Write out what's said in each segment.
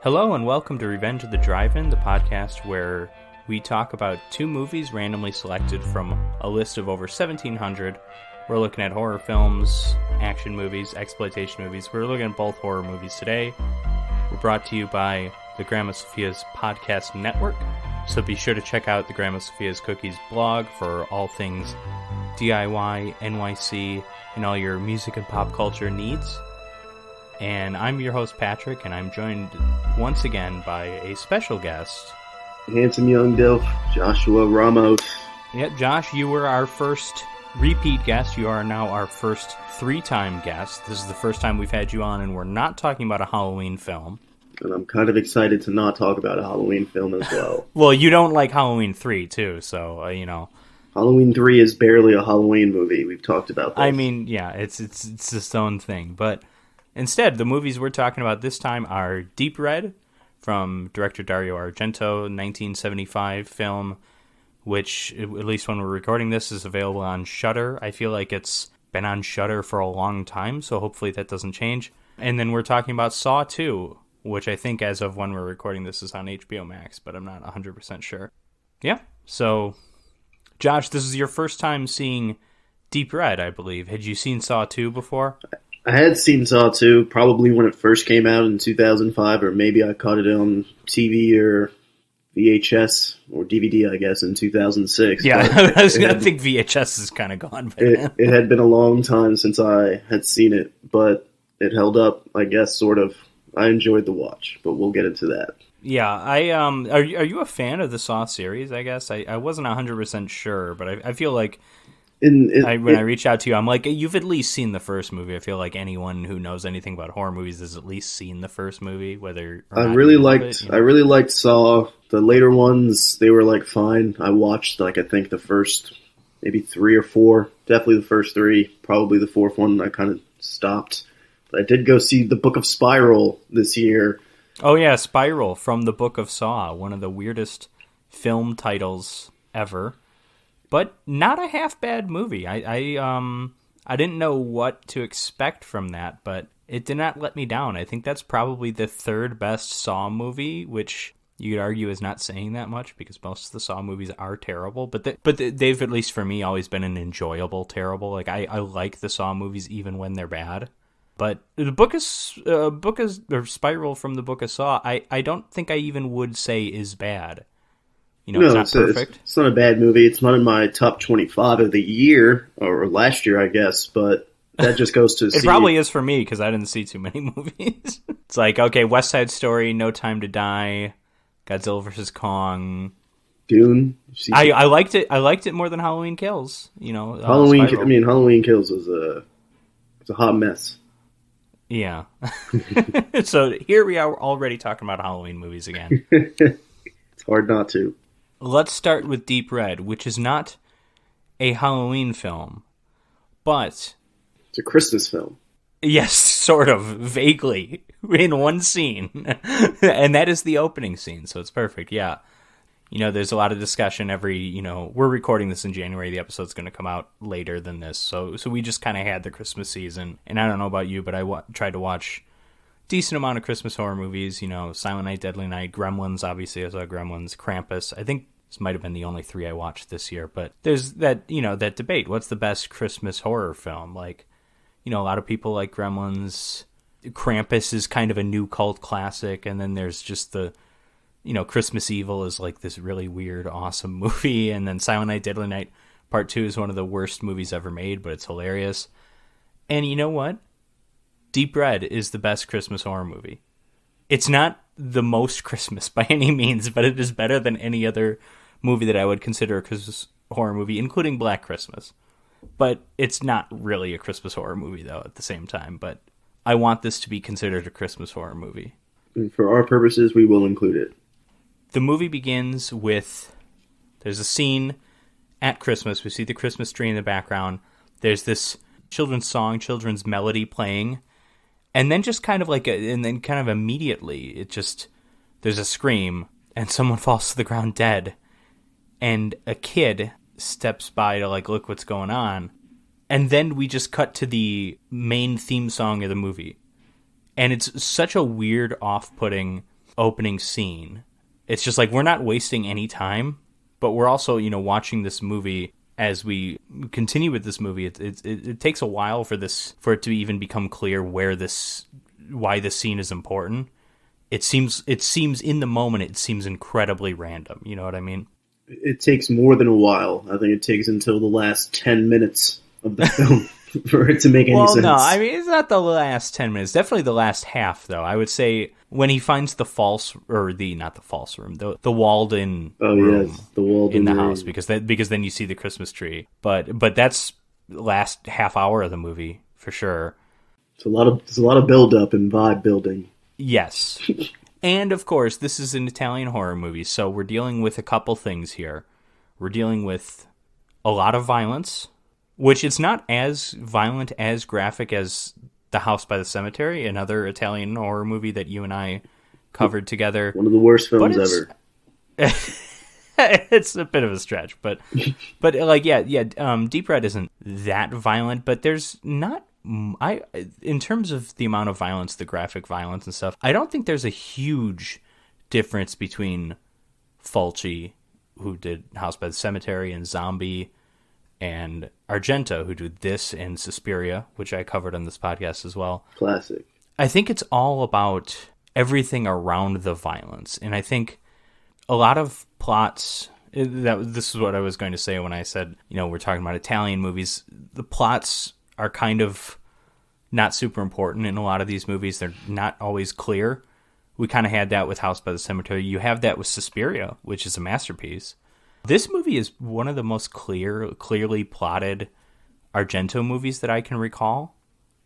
Hello and welcome to Revenge of the Drive-In, the podcast where we talk about two movies randomly selected from a list of over 1,700. We're looking at horror films, action movies, exploitation movies. We're looking at both horror movies today. We're brought to you by the Grandma Sophia's Podcast Network, so be sure to check out the Grandma Sophia's Cookies blog for all things DIY, NYC, and all your music and pop culture needs. And I'm your host, Patrick, and I'm joined once again by a special guest. Handsome young Dilf, Joshua Ramos. Yeah, Josh, you were our first repeat guest. You are now our first three-time guest. This is the first time we've had you on, and we're not talking about a Halloween film. And I'm kind of excited to not talk about a Halloween film as well. Well, you don't like Halloween 3, too, so, Halloween 3 is barely a Halloween movie. We've talked about this. I mean, yeah, it's its own thing, but instead, the movies we're talking about this time are Deep Red, from director Dario Argento, 1975 film, which, at least when we're recording this, is available on Shudder. I feel like it's been on Shudder for a long time, so hopefully that doesn't change. And then we're talking about Saw 2, which I think as of when we're recording this is on HBO Max, but I'm not 100% sure. Yeah, so, Josh, this is your first time seeing Deep Red, I believe. Had you seen Saw 2 before? I had seen Saw 2 probably when it first came out in 2005, or maybe I caught it on TV or VHS or DVD, I guess, in 2006. Yeah, I think VHS is kind of gone by then. It had been a long time since I had seen it, but it held up, I guess, sort of. I enjoyed the watch, but we'll get into that. Yeah, are you a fan of the Saw series, I guess? I wasn't 100% sure, but I feel like when I reached out to you, I'm like, you've at least seen the first movie. I feel like anyone who knows anything about horror movies has at least seen the first movie, whether or not I really liked Saw. The later ones, they were like fine. I watched I think the first maybe 3 or 4, definitely the first 3, probably the fourth one I kind of stopped. But I did go see The Book of Spiral this year. Oh yeah, Spiral from The Book of Saw, one of the weirdest film titles ever. But not a half-bad movie. I didn't know what to expect from that, but it did not let me down. I think that's probably the third best Saw movie, which you could argue is not saying that much because most of the Saw movies are terrible. But they've, at least for me, always been an enjoyable terrible. Like I like the Saw movies even when they're bad. But the Spiral from The Book of Saw, I don't think I even would say is bad. No, it's not perfect. It's not a bad movie. It's not in my top 25 of the year, or last year, I guess, but that just goes to It probably is for me, because I didn't see too many movies. It's like, okay, West Side Story, No Time to Die, Godzilla vs. Kong. Dune. I liked it. I liked it more than Halloween Kills. Halloween Kills was a hot mess. Yeah. So here we are already talking about Halloween movies again. It's hard not to. Let's start with Deep Red, which is not a Halloween film, but it's a Christmas film. Yes, sort of, vaguely, in one scene. And that is the opening scene, so it's perfect, yeah. There's a lot of discussion we're recording this in January, the episode's going to come out later than this, so we just kind of had the Christmas season, and I don't know about you, but I tried to watch decent amount of Christmas horror movies, Silent Night, Deadly Night, Gremlins, obviously I saw Gremlins, Krampus. I think this might have been the only 3 I watched this year, but there's that, that debate. What's the best Christmas horror film? Like, a lot of people like Gremlins. Krampus is kind of a new cult classic, and then there's just the, Christmas Evil is like this really weird, awesome movie, and then Silent Night, Deadly Night Part 2 is one of the worst movies ever made, but it's hilarious. And you know what? Deep Red is the best Christmas horror movie. It's not the most Christmas by any means, but it is better than any other movie that I would consider a Christmas horror movie, including Black Christmas. But it's not really a Christmas horror movie, though, at the same time. But I want this to be considered a Christmas horror movie. And for our purposes, we will include it. The movie begins with, there's a scene at Christmas. We see the Christmas tree in the background. There's this children's song, children's melody playing. And then just kind of immediately, there's a scream, and someone falls to the ground dead. And a kid steps by to, look what's going on. And then we just cut to the main theme song of the movie. And it's such a weird, off-putting opening scene, it's just like we're not wasting any time, but we're also, watching this movie. As we continue with this movie, it takes a while for it to even become clear why this scene is important. It seems in the moment, it seems incredibly random. You know what I mean? It takes more than a while. I think it takes until the last 10 minutes of the film for it to make any sense. Well, no, I mean, it's not the last 10 minutes. Definitely the last half, though. I would say when he finds not the false room, the walled-in room yes, the walled-in in the room. house, because then you see the Christmas tree. But that's the last half hour of the movie, for sure. There's a lot of build-up and vibe building. Yes. And, of course, this is an Italian horror movie, so we're dealing with a couple things here. We're dealing with a lot of violence, which it's not as violent, as graphic as The House by the Cemetery, another Italian horror movie that you and I covered together. One of the worst films ever. It's a bit of a stretch, but Deep Red isn't that violent, but there's not... in terms of the amount of violence, the graphic violence and stuff, I don't think there's a huge difference between Fulci, who did House by the Cemetery and Zombie, and Argento, who did this and Suspiria, which I covered on this podcast as well. Classic. I think it's all about everything around the violence, and I think a lot of plots... This is what I was going to say when I said, we're talking about Italian movies. The plots are kind of not super important in a lot of these movies. They're not always clear. We kind of had that with House by the Cemetery. You have that with Suspiria, which is a masterpiece. This movie is one of the most clearly plotted Argento movies that I can recall.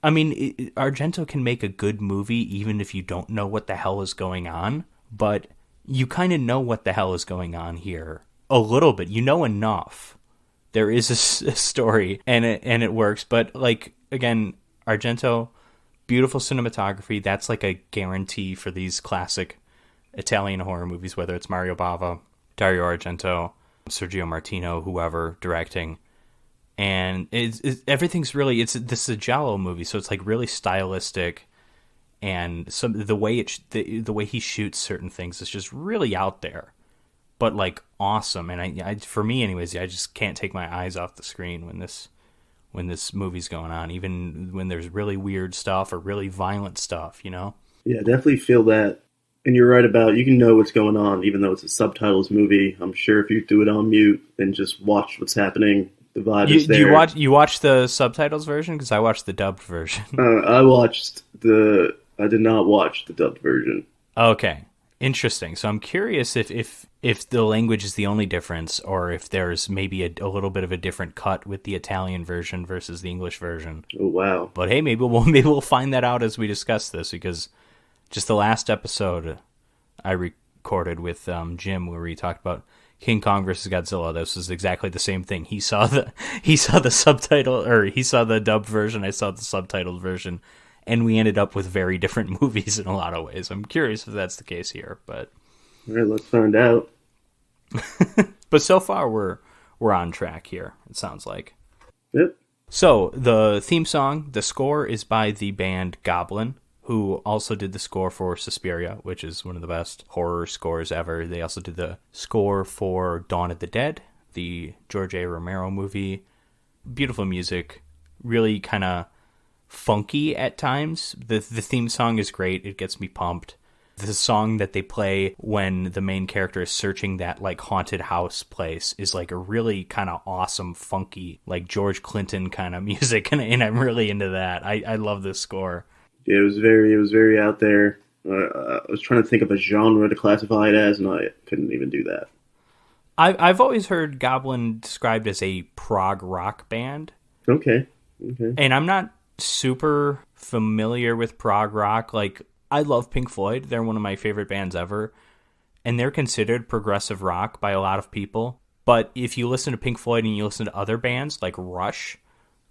I mean, Argento can make a good movie even if you don't know what the hell is going on, but you kind of know what the hell is going on here. A little bit. You know enough. There is a story, and it works. But, again, Argento, beautiful cinematography. That's like a guarantee for these classic Italian horror movies, whether it's Mario Bava, Dario Argento, Sergio Martino, whoever directing. And everything's really... This is a Giallo movie, so it's really stylistic. And the way he shoots certain things is just really out there. But awesome, and I for me anyways, I just can't take my eyes off the screen when this movie's going on, even when there's really weird stuff or really violent stuff, Yeah, definitely feel that. And you're right about, you can know what's going on, even though it's a subtitles movie. I'm sure if you do it on mute and just watch what's happening, the vibe is there. You watch the subtitles version? Because I watched the dubbed version. I did not watch the dubbed version. Okay. Interesting. So I'm curious if the language is the only difference, or if there's maybe a little bit of a different cut with the Italian version versus the English version. Oh wow! But hey, maybe we'll find that out as we discuss this, because just the last episode I recorded with Jim, where we talked about King Kong versus Godzilla, this was exactly the same thing. He saw the subtitle, or he saw the dubbed version. I saw the subtitled version. And we ended up with very different movies in a lot of ways. I'm curious if that's the case here, but all right, let's find out. But so far we're on track here, it sounds like. Yep. So the theme song, the score, is by the band Goblin, who also did the score for Suspiria, which is one of the best horror scores ever. They also did the score for Dawn of the Dead, the George A. Romero movie. Beautiful music, really kind of funky at times. The theme song is great. It gets me pumped. The song that they play when the main character is searching that haunted house place is a really kind of awesome, funky, George Clinton kind of music, and I'm really into that. I love this score. Yeah, it was very out there. I was trying to think of a genre to classify it as, and I couldn't even do that. I've always heard Goblin described as a prog rock band. Okay. And I'm not super familiar with prog rock. I love Pink Floyd. They're one of my favorite bands ever, and they're considered progressive rock by a lot of people. But if you listen to Pink Floyd and you listen to other bands like Rush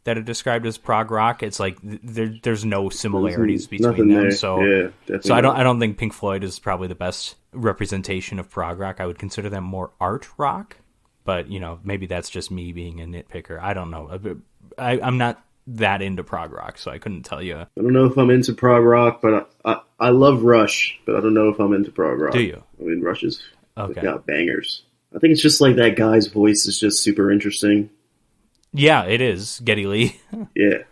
that are described as prog rock, it's there's no similarities between them. There. So Yeah, I don't think Pink Floyd is probably the best representation of prog rock. I would consider them more art rock, but maybe that's just me being a nitpicker. I don't know. I'm not that into prog rock, so I couldn't tell you. I don't know if I'm into prog rock, but I love Rush, but I don't know if I'm into prog rock. Do you? I mean, Rush is Okay. got bangers. I think it's just like that guy's voice is just super interesting. Yeah, it is. Geddy Lee. Yeah.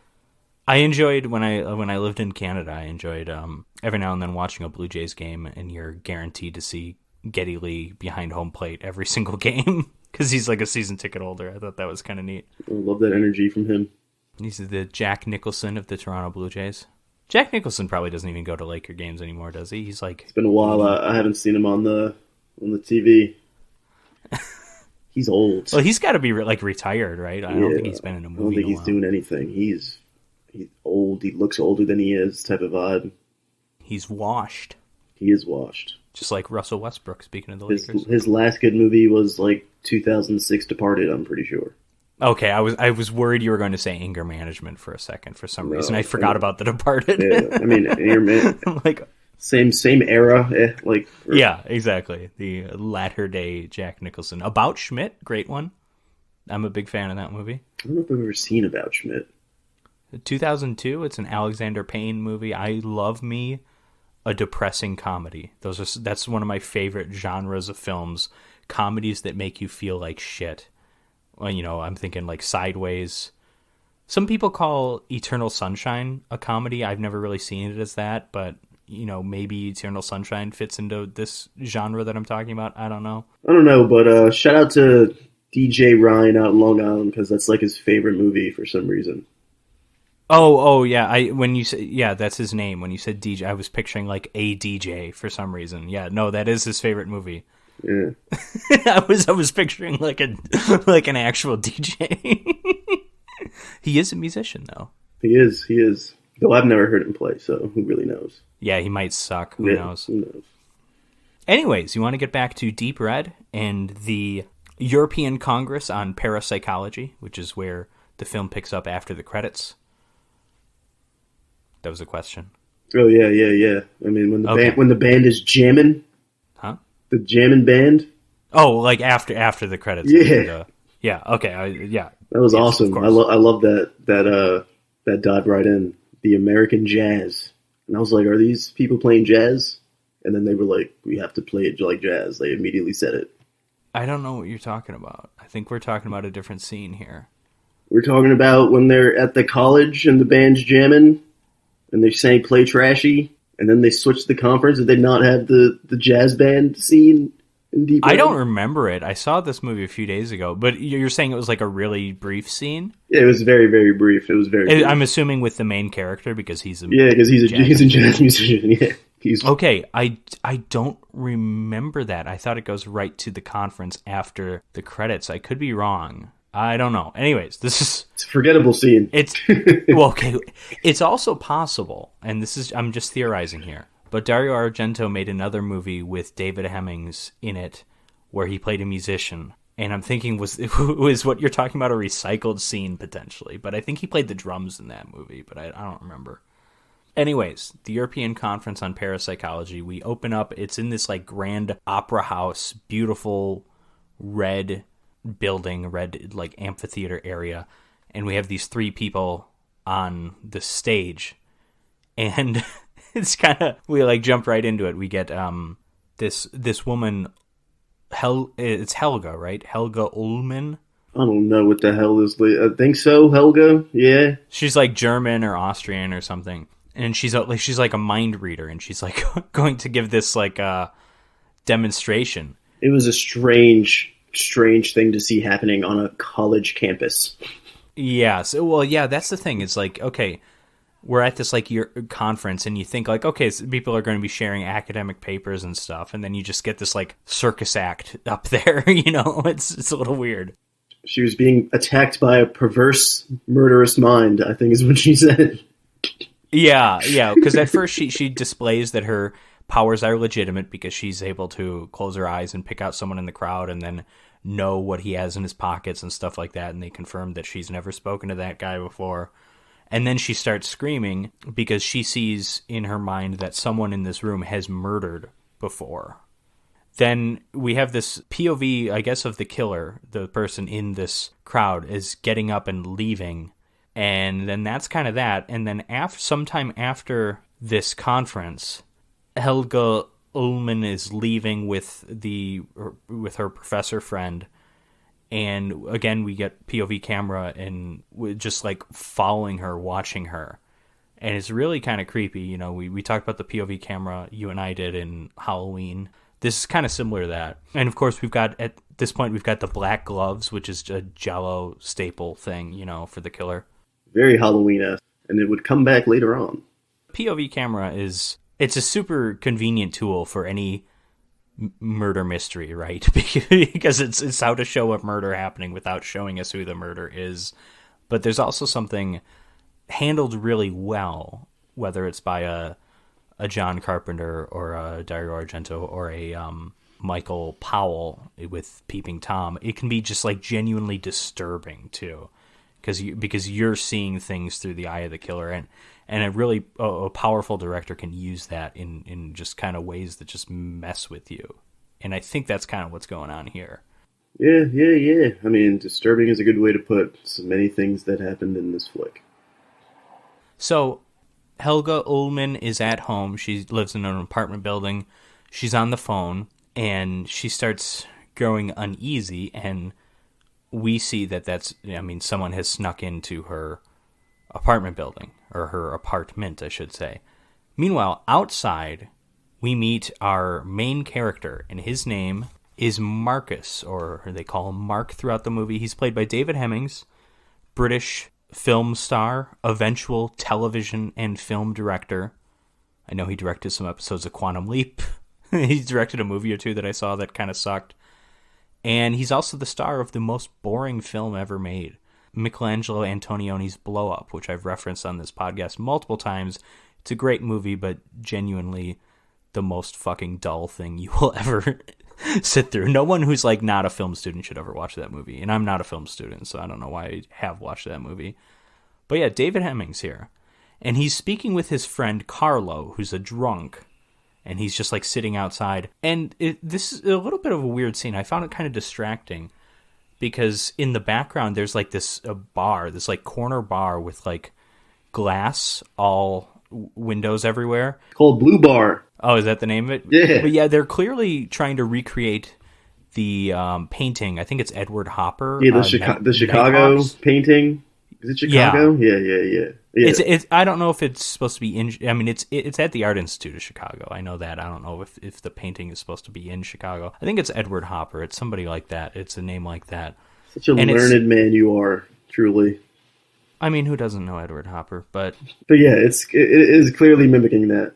I enjoyed when I lived in Canada. I enjoyed every now and then watching a Blue Jays game, and you're guaranteed to see Geddy Lee behind home plate every single game because he's like a season ticket holder. I thought that was kind of neat. I love that energy from him. He's the Jack Nicholson of the Toronto Blue Jays. Jack Nicholson probably doesn't even go to Laker games anymore, does he? He's like... It's been a while. I haven't seen him on the TV. He's old. Well, he's got to be retired, right? I don't think he's been in a movie. I don't think he's doing anything. He's old. He looks older than he is. Type of vibe. He's washed. He is washed. Just like Russell Westbrook. Speaking of the Lakers, his last good movie was like 2006 Departed. I'm pretty sure. Okay, I was worried you were going to say Anger Management for a second. For some reason, I forgot about The Departed. Yeah, I mean, like same era. Yeah, exactly. The latter day Jack Nicholson. About Schmidt, great one. I'm a big fan of that movie. I don't know if I've ever seen About Schmidt. 2002. It's an Alexander Payne movie. I love me a depressing comedy. That's one of my favorite genres of films. Comedies that make you feel like shit. Well, I'm thinking like Sideways. Some people call Eternal Sunshine a comedy. I've never really seen it as that, but maybe Eternal Sunshine fits into this genre that I'm talking about. I don't know. But shout out to DJ Ryan out in Long Island because that's like his favorite movie for some reason. Oh yeah. When you said that's his name. When you said DJ, I was picturing like a DJ for some reason. Yeah, no, that is his favorite movie. Yeah. I was picturing like an actual DJ. He is a musician though. He is. Though I've never heard him play, so who really knows? Yeah, he might suck. Who knows? Who knows? Anyways, you want to get back to Deep Red and the European Congress on Parapsychology, which is where the film picks up after the credits. That was a question. Oh yeah. I mean, when the band is jamming. Huh? The jamming band. Oh, like after the credits. Yeah. Yeah. Okay. Yeah. That was awesome. I love that dive right in. The American jazz. And I was like, are these people playing jazz? And then they were like, we have to play it like jazz. They immediately said it. I don't know what you're talking about. I think we're talking about a different scene here. We're talking about when they're at the college and the band's jamming and they're saying play trashy. And then they switched the conference. Did they not have the jazz band scene in Deep Red? I don't remember it. I saw this movie a few days ago, but you're saying it was like a really brief scene? Yeah, it was very, very brief. It was very brief. I'm assuming with the main character because he's a jazz musician. Yeah. Okay, I don't remember that. I thought it goes right to the conference after the credits. I could be wrong. I don't know. Anyways, it's a forgettable scene. Okay. It's also possible, and I'm just theorizing here, but Dario Argento made another movie with David Hemmings in it where he played a musician. And I'm thinking, was what you're talking about a recycled scene potentially? But I think he played the drums in that movie, but I don't remember. Anyways, the European Conference on Parapsychology, we open up, it's in this like grand opera house, beautiful red building, red like amphitheater area, and we have these three people on the stage, and it's kind of, we like jump right into it. We get this woman, it's Helga, right? Helga Ullman. I don't know what the hell is. I think so, Helga. Yeah, she's like German or Austrian or something. And she's like a mind reader, and she's like going to give this like demonstration. It was a strange thing to see happening on a college campus. Yeah. That's the thing. It's like, okay, we're at this like your conference, and you think like, okay, so people are going to be sharing academic papers and stuff, and then you just get this like circus act up there. It's a little weird. She was being attacked by a perverse, murderous mind, I think is what she said. Yeah, because at first she displays that her powers are legitimate because she's able to close her eyes and pick out someone in the crowd and then know what he has in his pockets and stuff like that, and they confirm that she's never spoken to that guy before. And then she starts screaming because she sees in her mind that someone in this room has murdered before. Then we have this POV, I guess, of the killer, the person in this crowd, is getting up and leaving. And then that's kind of that. And then sometime after this conference, Helga Ullman is leaving with her professor friend, and again we get POV camera and we're just like following her, watching her, and it's really kind of creepy. You know, we talked about the POV camera, you and I did, in Halloween. This is kind of similar to that, and of course at this point we've got the black gloves, which is a Giallo staple thing, you know, for the killer. Very Halloween-esque, and it would come back later on. POV camera it's a super convenient tool for any murder mystery, right? Because it's how to show a murder happening without showing us who the murder is. But there's also something handled really well, whether it's by a John Carpenter or a Dario Argento or a Michael Powell with Peeping Tom. It can be just like genuinely disturbing too, because you're seeing things through the eye of the killer, and a powerful director can use that in just kind of ways that just mess with you. And I think that's kind of what's going on here. Yeah. I mean, disturbing is a good way to put so many things that happened in this flick. So, Helga Ullman is at home. She lives in an apartment building. She's on the phone, and she starts growing uneasy, and we see someone has snuck into her apartment building, or her apartment, I should say. Meanwhile, outside, we meet our main character, and his name is Marcus, or they call him Mark throughout the movie. He's played by David Hemmings, British film star, eventual television and film director. I know he directed some episodes of Quantum Leap. He directed a movie or two that I saw that kind of sucked. And he's also the star of the most boring film ever made, Michelangelo Antonioni's Blow Up, which I've referenced on this podcast multiple times. It's a great movie, but genuinely the most fucking dull thing you will ever sit through. No one who's like not a film student should ever watch that movie. And I'm not a film student, so I don't know why I have watched that movie. But yeah, David Hemmings here. And he's speaking with his friend Carlo, who's a drunk. And he's just like sitting outside. And this is a little bit of a weird scene. I found it kind of distracting, because in the background there's like this bar, this like corner bar with like glass, all windows everywhere. Called Blue Bar. Oh, is that the name of it? Yeah. But yeah, they're clearly trying to recreate the painting. I think it's Edward Hopper. Yeah, the Chicago painting. Is it Chicago? Yeah. It's I don't know if it's supposed to be in. I mean, it's at the Art Institute of Chicago. I know that. I don't know if the painting is supposed to be in Chicago. I think it's Edward Hopper. It's somebody like that. It's a name like that. Such a learned man you are, truly. I mean, who doesn't know Edward Hopper? But yeah, it is clearly mimicking that.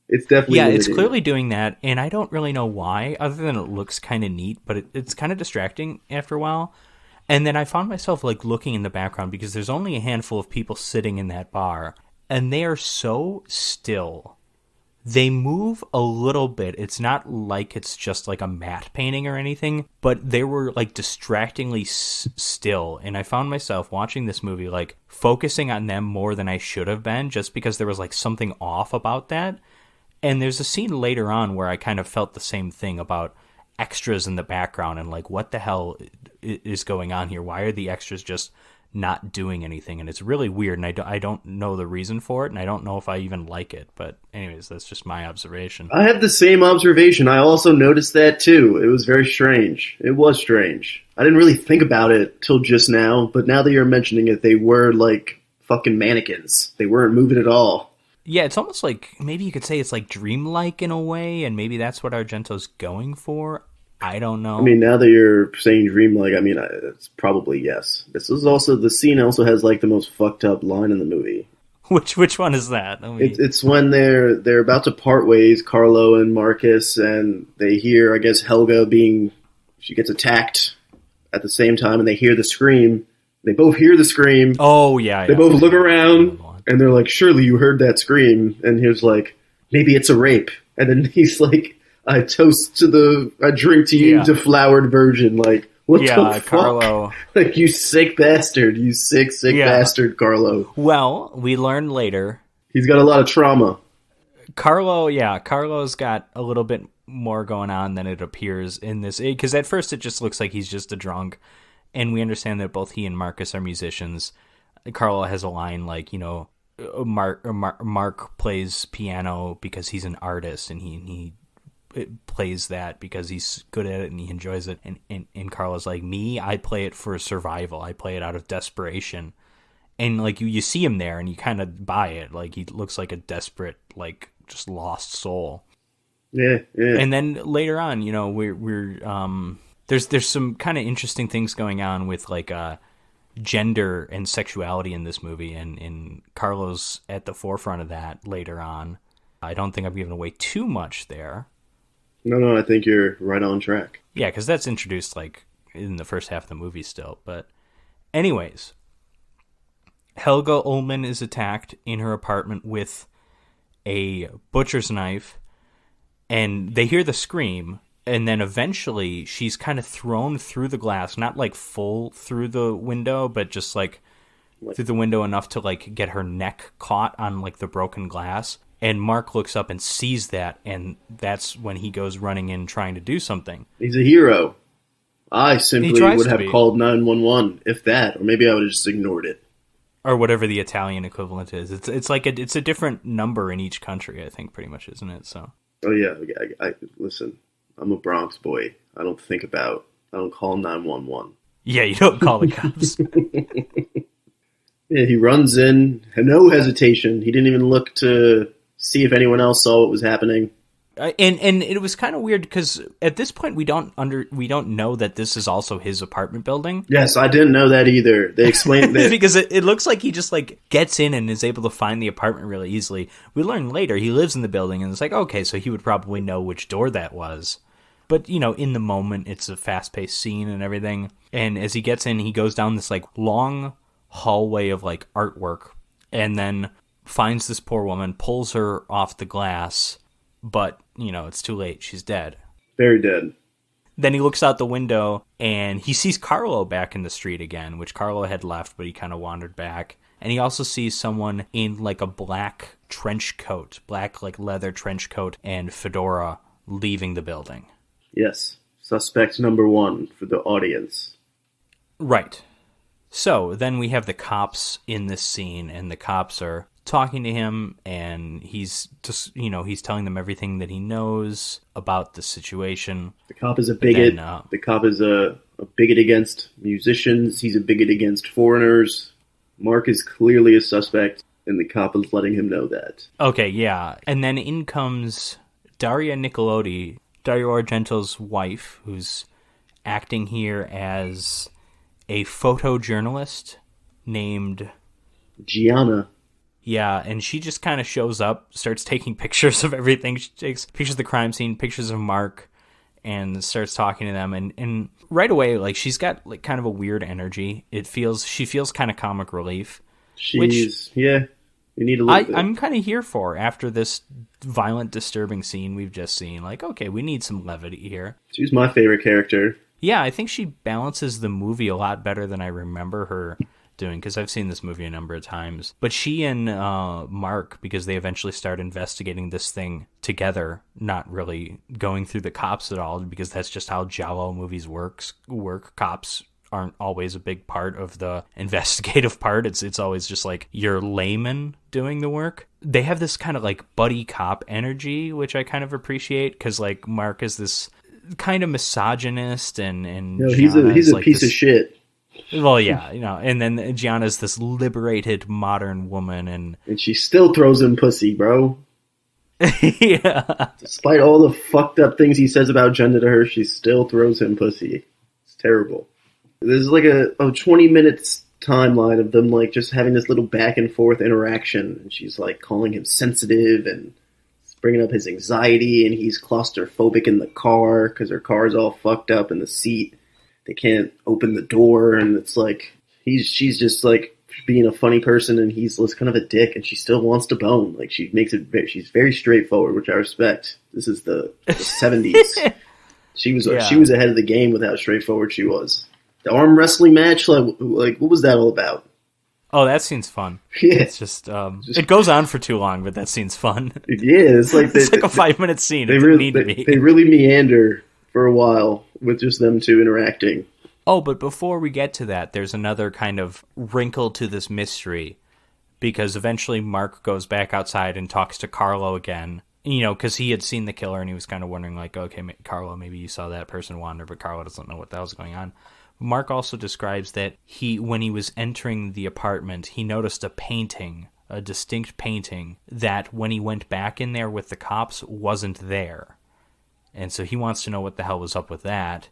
It's definitely it's clearly doing that, and I don't really know why, other than it looks kind of neat, but it's kind of distracting after a while. And then I found myself like looking in the background, because there's only a handful of people sitting in that bar, and they are so still. They move a little bit. It's not like it's just like a matte painting or anything, but they were like distractingly still. And I found myself watching this movie like focusing on them more than I should have been, just because there was like something off about that. And there's a scene later on where I kind of felt the same thing about extras in the background, and like, what the hell is going on here? Why are the extras just not doing anything? And it's really weird, and I don't know the reason for it, and I don't know if I even like it. But anyways, that's just my observation. I have the same observation. I also noticed that too. It was very strange. It was strange. I didn't really think about it till just now, but now that you're mentioning it, they were like fucking mannequins. They weren't moving at all. Yeah, it's almost like, maybe you could say it's like dreamlike in a way, and maybe that's what Argento's going for. I don't know. I mean, now that you're saying dreamlike, I mean, it's probably yes. The scene also has like the most fucked up line in the movie. Which one is that? It's when they're about to part ways, Carlo and Marcus, and they hear, I guess, she gets attacked at the same time, and they hear the scream. They both hear the scream. Oh, yeah. They both look around. And they're like, surely you heard that scream. And he was like, maybe it's a rape. And then he's like, I drink to you, deflowered virgin. Like, what the fuck? Carlo. Like, you sick bastard. You sick bastard, Carlo. Well, we learn later. He's got a lot of trauma. Carlo's got a little bit more going on than it appears in this. Because at first it just looks like he's just a drunk. And we understand that both he and Marcus are musicians. Carlo has a line like, Mark plays piano because he's an artist and he plays that because he's good at it and he enjoys it. And Carla's like, me, I play it for survival. I play it out of desperation. And like you see him there and you kind of buy it. Like he looks like a desperate, like just lost soul. Yeah. And then later on, you know, we're there's some kind of interesting things going on with like gender and sexuality in this movie, and Carlo's at the forefront of that later on. I don't think I'm giving away too much there. No, I think you're right on track. Yeah, because that's introduced like in the first half of the movie still. But anyways, Helga Ullman is attacked in her apartment with a butcher's knife, and they hear the scream, and then eventually she's kind of thrown through the glass, not like full through the window, but just like through the window enough to like get her neck caught on like the broken glass. And Mark looks up and sees that, and that's when he goes running in trying to do something. He's a hero. I simply would have called 911, if that, or maybe I would have just ignored it. Or whatever the Italian equivalent is. It's like it's a different number in each country, I think, pretty much, isn't it? So. Oh yeah, I listen. I'm a Bronx boy. I don't call 911. Yeah, you don't call the cops. Yeah, he runs in, no hesitation. He didn't even look to see if anyone else saw what was happening. And it was kind of weird because at this point we don't know that this is also his apartment building. Yes, I didn't know that either. They explained that because it looks like he just like gets in and is able to find the apartment really easily. We learn later he lives in the building, and it's like, okay, so he would probably know which door that was. But you know, in the moment, it's a fast-paced scene and everything. And as he gets in, he goes down this like long hallway of like artwork, and then finds this poor woman, pulls her off the glass, but, you know, it's too late. She's dead. Very dead. Then he looks out the window, and he sees Carlo back in the street again, which Carlo had left, but he kind of wandered back. And he also sees someone in, like, a black trench coat, black, like, leather trench coat and fedora leaving the building. Yes. Suspect number one for the audience. Right. So, then we have the cops in this scene, and the cops are talking to him, and he's just, you know, he's telling them everything that he knows about the situation. The cop is a bigot. The cop is a bigot against musicians. He's a bigot against foreigners. Mark is clearly a suspect, and the cop is letting him know that. Okay, yeah. And then in comes Daria Nicolodi, Dario Argento's wife, who's acting here as a photojournalist named Gianna. Yeah, and she just kind of shows up, starts taking pictures of everything. She takes pictures of the crime scene, pictures of Mark, and starts talking to them. And right away, like, she's got like kind of a weird energy. She feels kind of comic relief. You need a little bit. I'm kind of here for after this violent, disturbing scene we've just seen. Like, okay, we need some levity here. She's my favorite character. Yeah, I think she balances the movie a lot better than I remember her doing, because I've seen this movie a number of times. But she and Mark, because they eventually start investigating this thing together, not really going through the cops at all, because that's just how Giallo movies work. Cops aren't always a big part of the investigative part. It's always just like your layman doing the work. They have this kind of like buddy cop energy, which I kind of appreciate, because like Mark is this kind of misogynist, and no, he's a piece of shit. Well, yeah, you know, and then Gianna's this liberated modern woman, and she still throws him pussy, bro. Yeah. Despite all the fucked up things he says about gender to her, she still throws him pussy. It's terrible. There's like a 20 minutes timeline of them like just having this little back and forth interaction, and she's like calling him sensitive and bringing up his anxiety, and he's claustrophobic in the car because her car's all fucked up in the seat. They can't open the door, and it's like she's just like being a funny person, and he's just kind of a dick, and she still wants to bone. Like she's very straightforward, which I respect. This is the 70s. She was ahead of the game with how straightforward she was. The arm wrestling match, like what was that all about? Oh, that scene's fun. Yeah, it's just it goes on for too long, but that scene's fun. Yeah, it's like it's like a 5-minute scene. They really meander for a while with just them two interacting. Oh, but before we get to that, there's another kind of wrinkle to this mystery because eventually Mark goes back outside and talks to Carlo again, you know, because he had seen the killer and he was kind of wondering, like, okay, Carlo, maybe you saw that person wander, but Carlo doesn't know what the hell's going on. Mark also describes that when he was entering the apartment, he noticed a painting, a distinct painting, that when he went back in there with the cops wasn't there. And so he wants to know what the hell was up with that.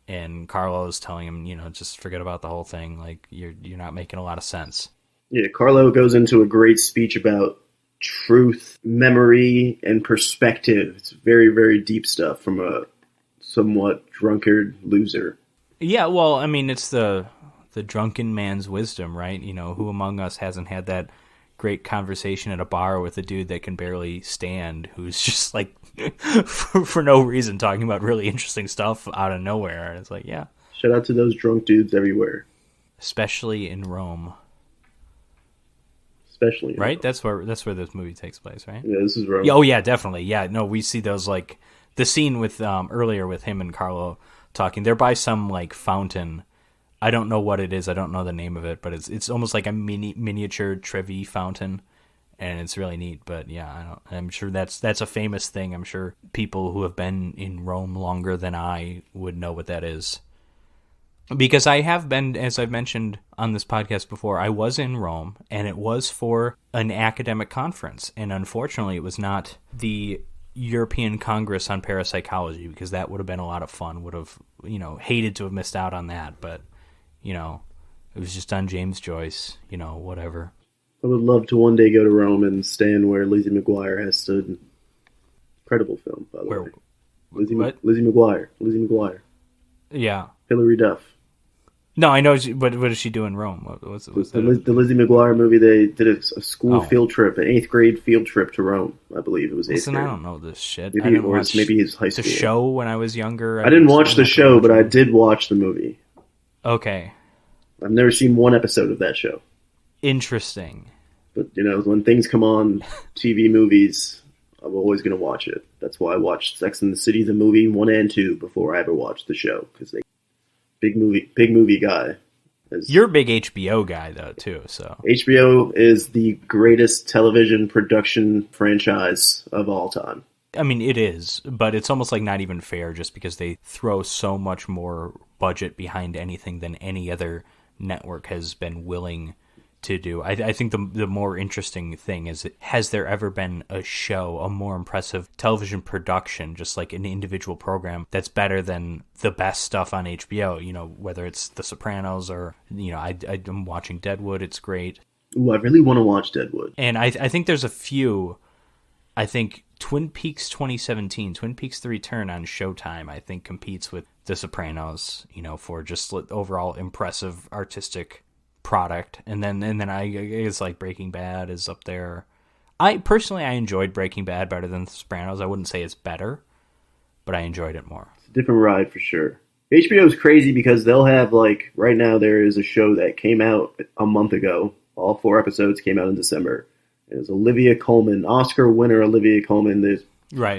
And Carlo is telling him, you know, just forget about the whole thing. Like, you're not making a lot of sense. Yeah, Carlo goes into a great speech about truth, memory, and perspective. It's very, very deep stuff from a somewhat drunkard loser. Yeah, well, I mean, it's the drunken man's wisdom, right? You know, who among us hasn't had that great conversation at a bar with a dude that can barely stand, who's just like, for no reason, talking about really interesting stuff out of nowhere. And it's like, yeah. Shout out to those drunk dudes everywhere. Especially in Rome. Especially in right? Rome. That's where this movie takes place, right? Yeah, this is Rome. Yeah, oh yeah, definitely. Yeah, no, we see those, like, the scene with earlier with him and Carlo talking. They're by some like fountain. I don't know what it is. I don't know the name of it, but it's almost like a miniature Trevi fountain, and it's really neat. But yeah, I'm sure that's a famous thing. I'm sure people who have been in Rome longer than I would know what that is. Because I have been, as I've mentioned on this podcast before, I was in Rome, and it was for an academic conference. And unfortunately, it was not the European Congress on Parapsychology, because that would have been a lot of fun. Would have, hated to have missed out on that. But, it was just on James Joyce, whatever. I would love to one day go to Rome and stand where Lizzie McGuire has stood. Incredible film, by the way. Lizzie McGuire. Yeah. Hilary Duff. No, I know, but what does she do in Rome? What's the Lizzie McGuire movie, they did a school field trip, an 8th grade field trip to Rome, I believe. It was 8th grade. I don't know this shit. Maybe, I didn't watch maybe his high school. The show when I was younger. I didn't watch the show, but I did watch the movie. Okay. I've never seen one episode of that show. Interesting. But, when things come on TV movies, I'm always going to watch it. That's why I watched Sex and the City, the movie 1 and 2, before I ever watched the show, because they big movie guy. You're a big HBO guy, though, too. So HBO is the greatest television production franchise of all time. I mean, it is, but it's almost like not even fair, just because they throw so much more budget behind anything than any other network has been willing to do. I think the more interesting thing is, has there ever been a show, a more impressive television production, just like an individual program, that's better than the best stuff on HBO? Whether it's The Sopranos or, I'm watching Deadwood. It's great. Ooh, I really want to watch Deadwood. And I think there's a few. I think Twin Peaks 2017, Twin Peaks The Return on Showtime, I think competes with The Sopranos, for just overall impressive artistic product. And then I guess like Breaking Bad is up there. I enjoyed Breaking Bad better than The Sopranos. I wouldn't say it's better, but I enjoyed it more. It's a different ride for sure. HBO is crazy because they'll have, like, right now there is a show that came out a month ago. All 4 episodes came out in December. It was Olivia Colman, Oscar winner Olivia Colman. There's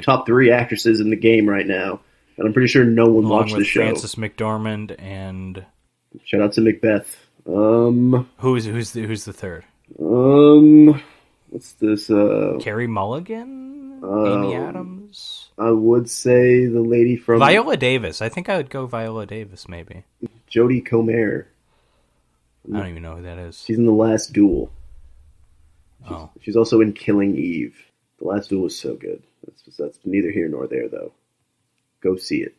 top 3 actresses in the game right now, and I'm pretty sure no one watched the show. Frances McDormand and shout out to Macbeth. Who's the third? What's this? Carey Mulligan? Amy Adams? I would say the lady from Viola Davis. I think I would go Viola Davis, maybe. Jodie Comer. I don't even know who that is. She's in The Last Duel. She's also in Killing Eve. The Last Duel is so good. That's neither here nor there, though. Go see it.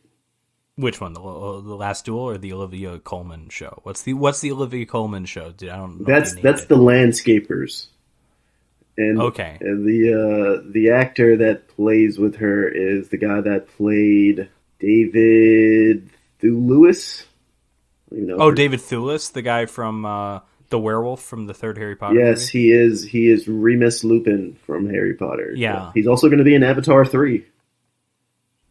Which one, the Last Duel or the Olivia Colman show? What's the Olivia Colman show? I don't know. That's the Landscapers. And okay. The actor that plays with her is the guy that played David Thewlis. David Thewlis, the guy from the werewolf from the 3rd Harry Potter Yes, movie? he is. He is Remus Lupin from Harry Potter. Yeah. He's also going to be in Avatar 3.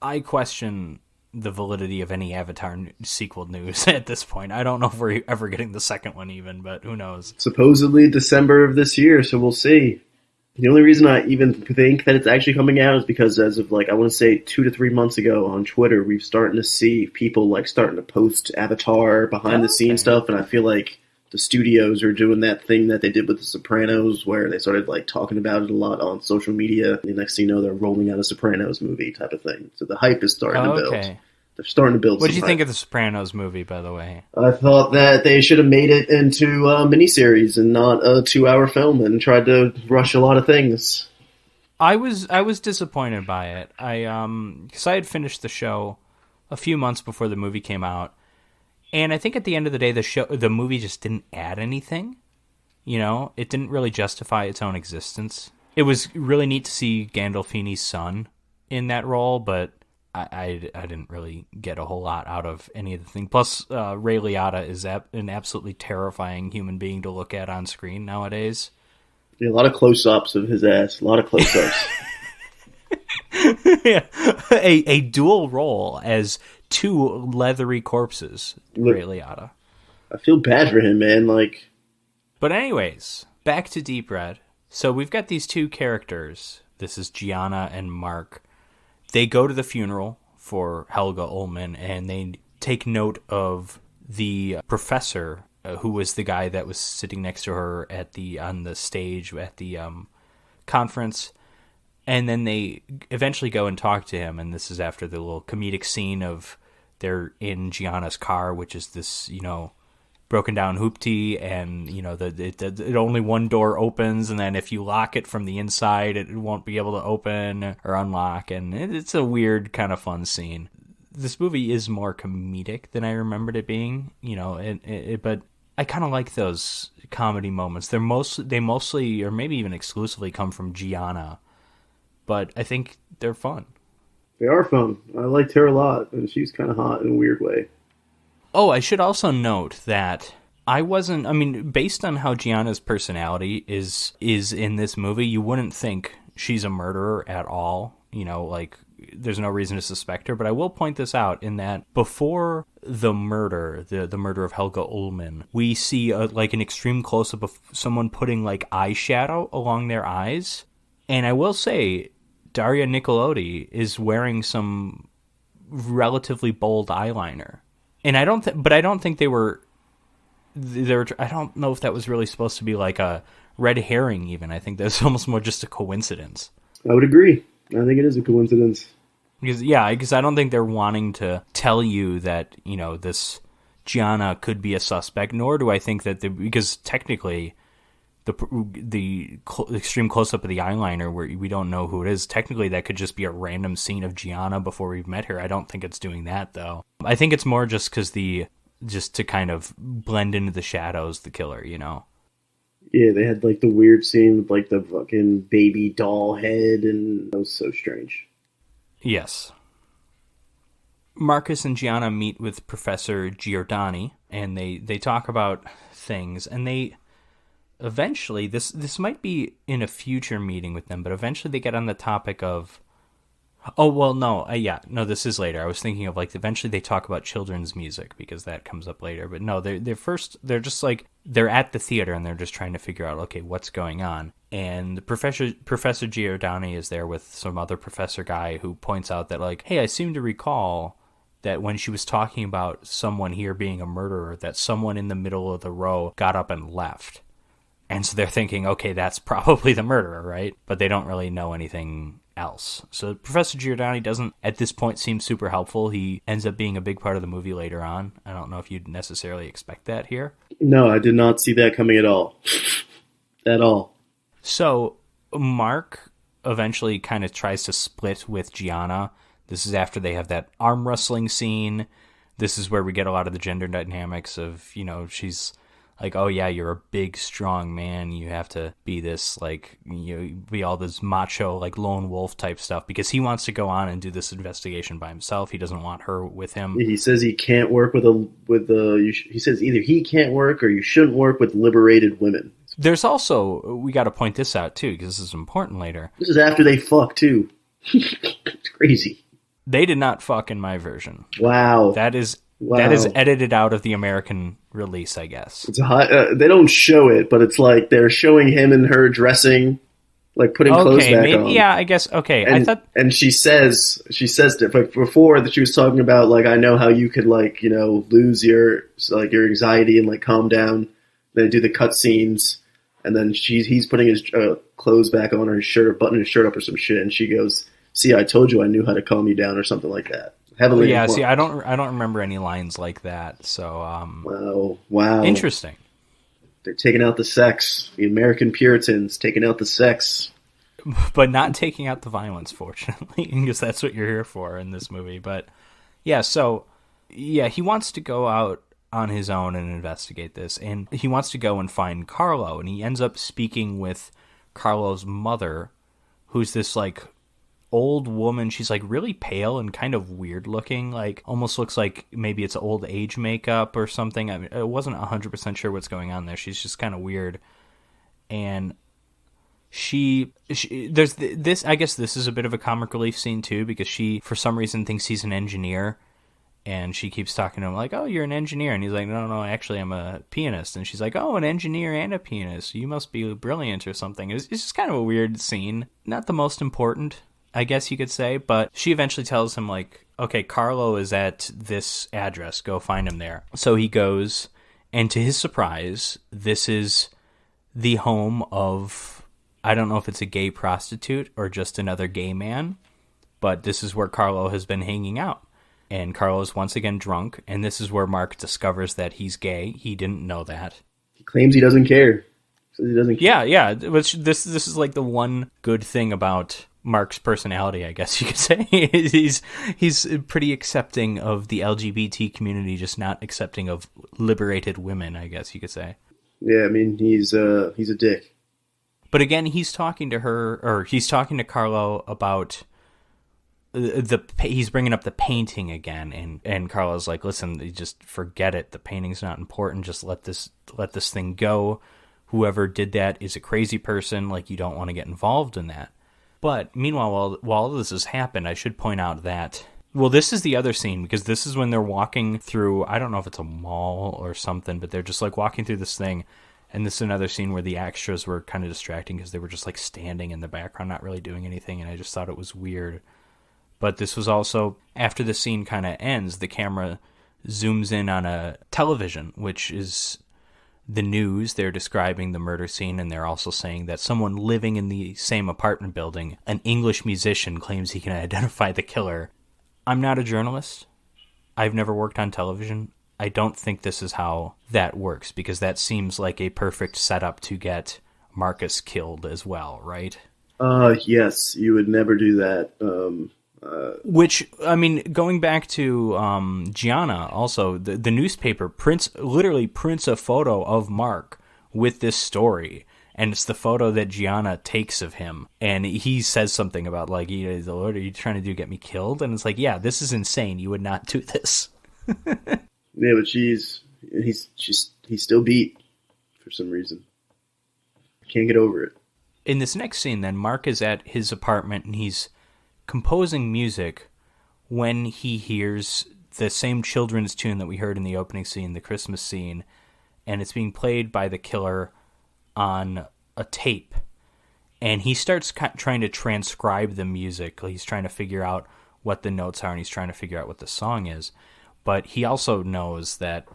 I question the validity of any Avatar sequel news at this point. I don't know if we're ever getting the second one even, but who knows? Supposedly December of this year, so we'll see. The only reason I even think that it's actually coming out is because as of, I want to say 2 to 3 months ago on Twitter, we've starting to see people, starting to post Avatar behind-the-scenes stuff, and I feel like the studios are doing that thing that they did with The Sopranos, where they started like talking about it a lot on social media. And the next thing you know, they're rolling out a Sopranos movie type of thing. So the hype is starting to build. They're starting to build. What did you think of the Sopranos movie, by the way? I thought that they should have made it into a miniseries and not a 2-hour film, and tried to rush a lot of things. I was disappointed by it. Because I had finished the show a few months before the movie came out. And I think at the end of the day, the movie just didn't add anything. You know, it didn't really justify its own existence. It was really neat to see Gandolfini's son in that role, but I didn't really get a whole lot out of any of the things. Plus, Ray Liotta is an absolutely terrifying human being to look at on screen nowadays. Yeah, a lot of close-ups of his ass. A lot of close-ups. Yeah, a dual role as two leathery corpses. Ray Liotta. I feel bad for him, man. Like, but anyways, back to Deep Red. So we've got these two characters. This is Gianna and Mark. They go to the funeral for Helga Ullman, and they take note of the professor who was the guy that was sitting next to her on the stage at the conference. And then they eventually go and talk to him, and this is after the little comedic scene of they're in Gianna's car, which is this, you know, broken down hoopty, and, you know, it only one door opens, and then if you lock it from the inside, it won't be able to open or unlock, and it's a weird kind of fun scene. This movie is more comedic than I remembered it being, you know, but I kind of like those comedy moments. They mostly, or maybe even exclusively, come from Gianna. But I think they're fun. They are fun. I liked her a lot, and she's kind of hot in a weird way. Oh, I should also note that based on how Gianna's personality is in this movie, you wouldn't think she's a murderer at all. You know, like, there's no reason to suspect her. But I will point this out in that before the murder, the murder of Helga Ullman, we see an extreme close-up of someone putting, like, eyeshadow along their eyes. And I will say, Daria Nicolodi is wearing some relatively bold eyeliner, and I don't think they were. I don't know if that was really supposed to be like a red herring. Even I think that's almost more just a coincidence. I would agree. I think it is a coincidence. Because I don't think they're wanting to tell you that, you know, this Gianna could be a suspect. Nor do I think that because technically, the extreme close-up of the eyeliner where we don't know who it is, technically that could just be a random scene of Gianna before we've met her. I don't think it's doing that, though. I think it's more just because just to kind of blend into the shadows, the killer, you know? Yeah, they had, like, the weird scene with, like, the fucking baby doll head, and that was so strange. Yes. Marcus and Gianna meet with Professor Giordani, and they talk about things, and they... Eventually, this might be in a future meeting with them, but eventually they get on the topic of... Oh, well, no, this is later. I was thinking of, like, eventually they talk about children's music, because that comes up later. But no, they're just, like, they're at the theater, and they're just trying to figure out, okay, what's going on. And Professor Giordani is there with some other professor guy who points out that, like, hey, I seem to recall that when she was talking about someone here being a murderer, that someone in the middle of the row got up and left. And so they're thinking, okay, that's probably the murderer, right? But they don't really know anything else. So Professor Giordani doesn't, at this point, seem super helpful. He ends up being a big part of the movie later on. I don't know if you'd necessarily expect that here. No, I did not see that coming at all. At all. So Mark eventually kind of tries to split with Gianna. This is after they have that arm wrestling scene. This is where we get a lot of the gender dynamics of, you know, she's... like, oh yeah, you're a big, strong man. You have to be this, like, you know, be all this macho, like, lone wolf type stuff, because he wants to go on and do this investigation by himself. He doesn't want her with him. He says he can't work he says either he can't work or you shouldn't work with liberated women. There's also, we got to point this out too, because this is important later. This is after they fuck too. It's crazy. They did not fuck in my version. Wow. That is edited out of the American release, I guess. It's they don't show it, but it's like they're showing him and her dressing, like putting clothes back on. Yeah, I guess. Okay, and she says that, like, before that she was talking about, like, I know how you could, like, you know, lose your anxiety and, like, calm down They do the cut scenes, and then he's putting his clothes back on, or his shirt, buttoning his shirt up or some shit, and she goes, "See, I told you I knew how to calm you down," or something like that. Heavily. Yeah, see, I don't remember any lines like that. So, wow, interesting. They're taking out the sex. The American Puritans taking out the sex, but not taking out the violence, fortunately, because that's what you're here for in this movie. But yeah, so yeah, he wants to go out on his own and investigate this, and he wants to go and find Carlo, and he ends up speaking with Carlo's mother, who's this like old woman. She's like really pale and kind of weird looking, like almost looks like maybe it's old age makeup or something. I mean, I wasn't 100% sure what's going on there. She's just kind of weird. And she there's this, I guess this is a bit of a comic relief scene too, because she for some reason thinks he's an engineer, and she keeps talking to him like, "Oh, you're an engineer," and he's like, no, actually I'm a pianist. And she's like, "Oh, an engineer and a pianist, you must be brilliant," or something. It's just kind of a weird scene, not the most important, I guess you could say, but she eventually tells him, like, okay, Carlo is at this address, go find him there. So he goes, and to his surprise, this is the home of, I don't know if it's a gay prostitute or just another gay man, but this is where Carlo has been hanging out. And Carlo is once again drunk, and this is where Mark discovers that he's gay. He didn't know that. He claims he doesn't care. Says he doesn't care. Yeah. Which this is like the one good thing about Mark's personality, I guess you could say. he's pretty accepting of the LGBT community, just not accepting of liberated women, I guess you could say. Yeah, I mean, he's a dick. But again, he's talking to Carlo about he's bringing up the painting again, and Carlo's like, "Listen, just forget it. The painting's not important. Just let this thing go. Whoever did that is a crazy person. Like, you don't want to get involved in that." But meanwhile, while this has happened, I should point out that, well, this is the other scene, because this is when they're walking through, I don't know if it's a mall or something, but they're just like walking through this thing. And this is another scene where the extras were kind of distracting because they were just like standing in the background, not really doing anything. And I just thought it was weird. But this was also, after the scene kind of ends, the camera zooms in on a television, which is the news. They're describing the murder scene, and they're also saying that someone living in the same apartment building, an English musician, claims he can identify the killer. I'm not a journalist. I've never worked on television. I don't think this is how that works, because that seems like a perfect setup to get Marcus killed as well, right? Yes, you would never do that. Which, I mean, going back to Gianna, also, the newspaper literally prints a photo of Mark with this story, and it's the photo that Gianna takes of him, and he says something about, like, "The Lord, are you trying to get me killed?" And it's like, yeah, this is insane. You would not do this. Yeah, but he's still beat for some reason. Can't get over it. In this next scene, then, Mark is at his apartment, and he's composing music when he hears the same children's tune that we heard in the opening scene, the Christmas scene, and it's being played by the killer on a tape. And he starts trying to transcribe the music. He's trying to figure out what the notes are, and he's trying to figure out what the song is. But he also knows that,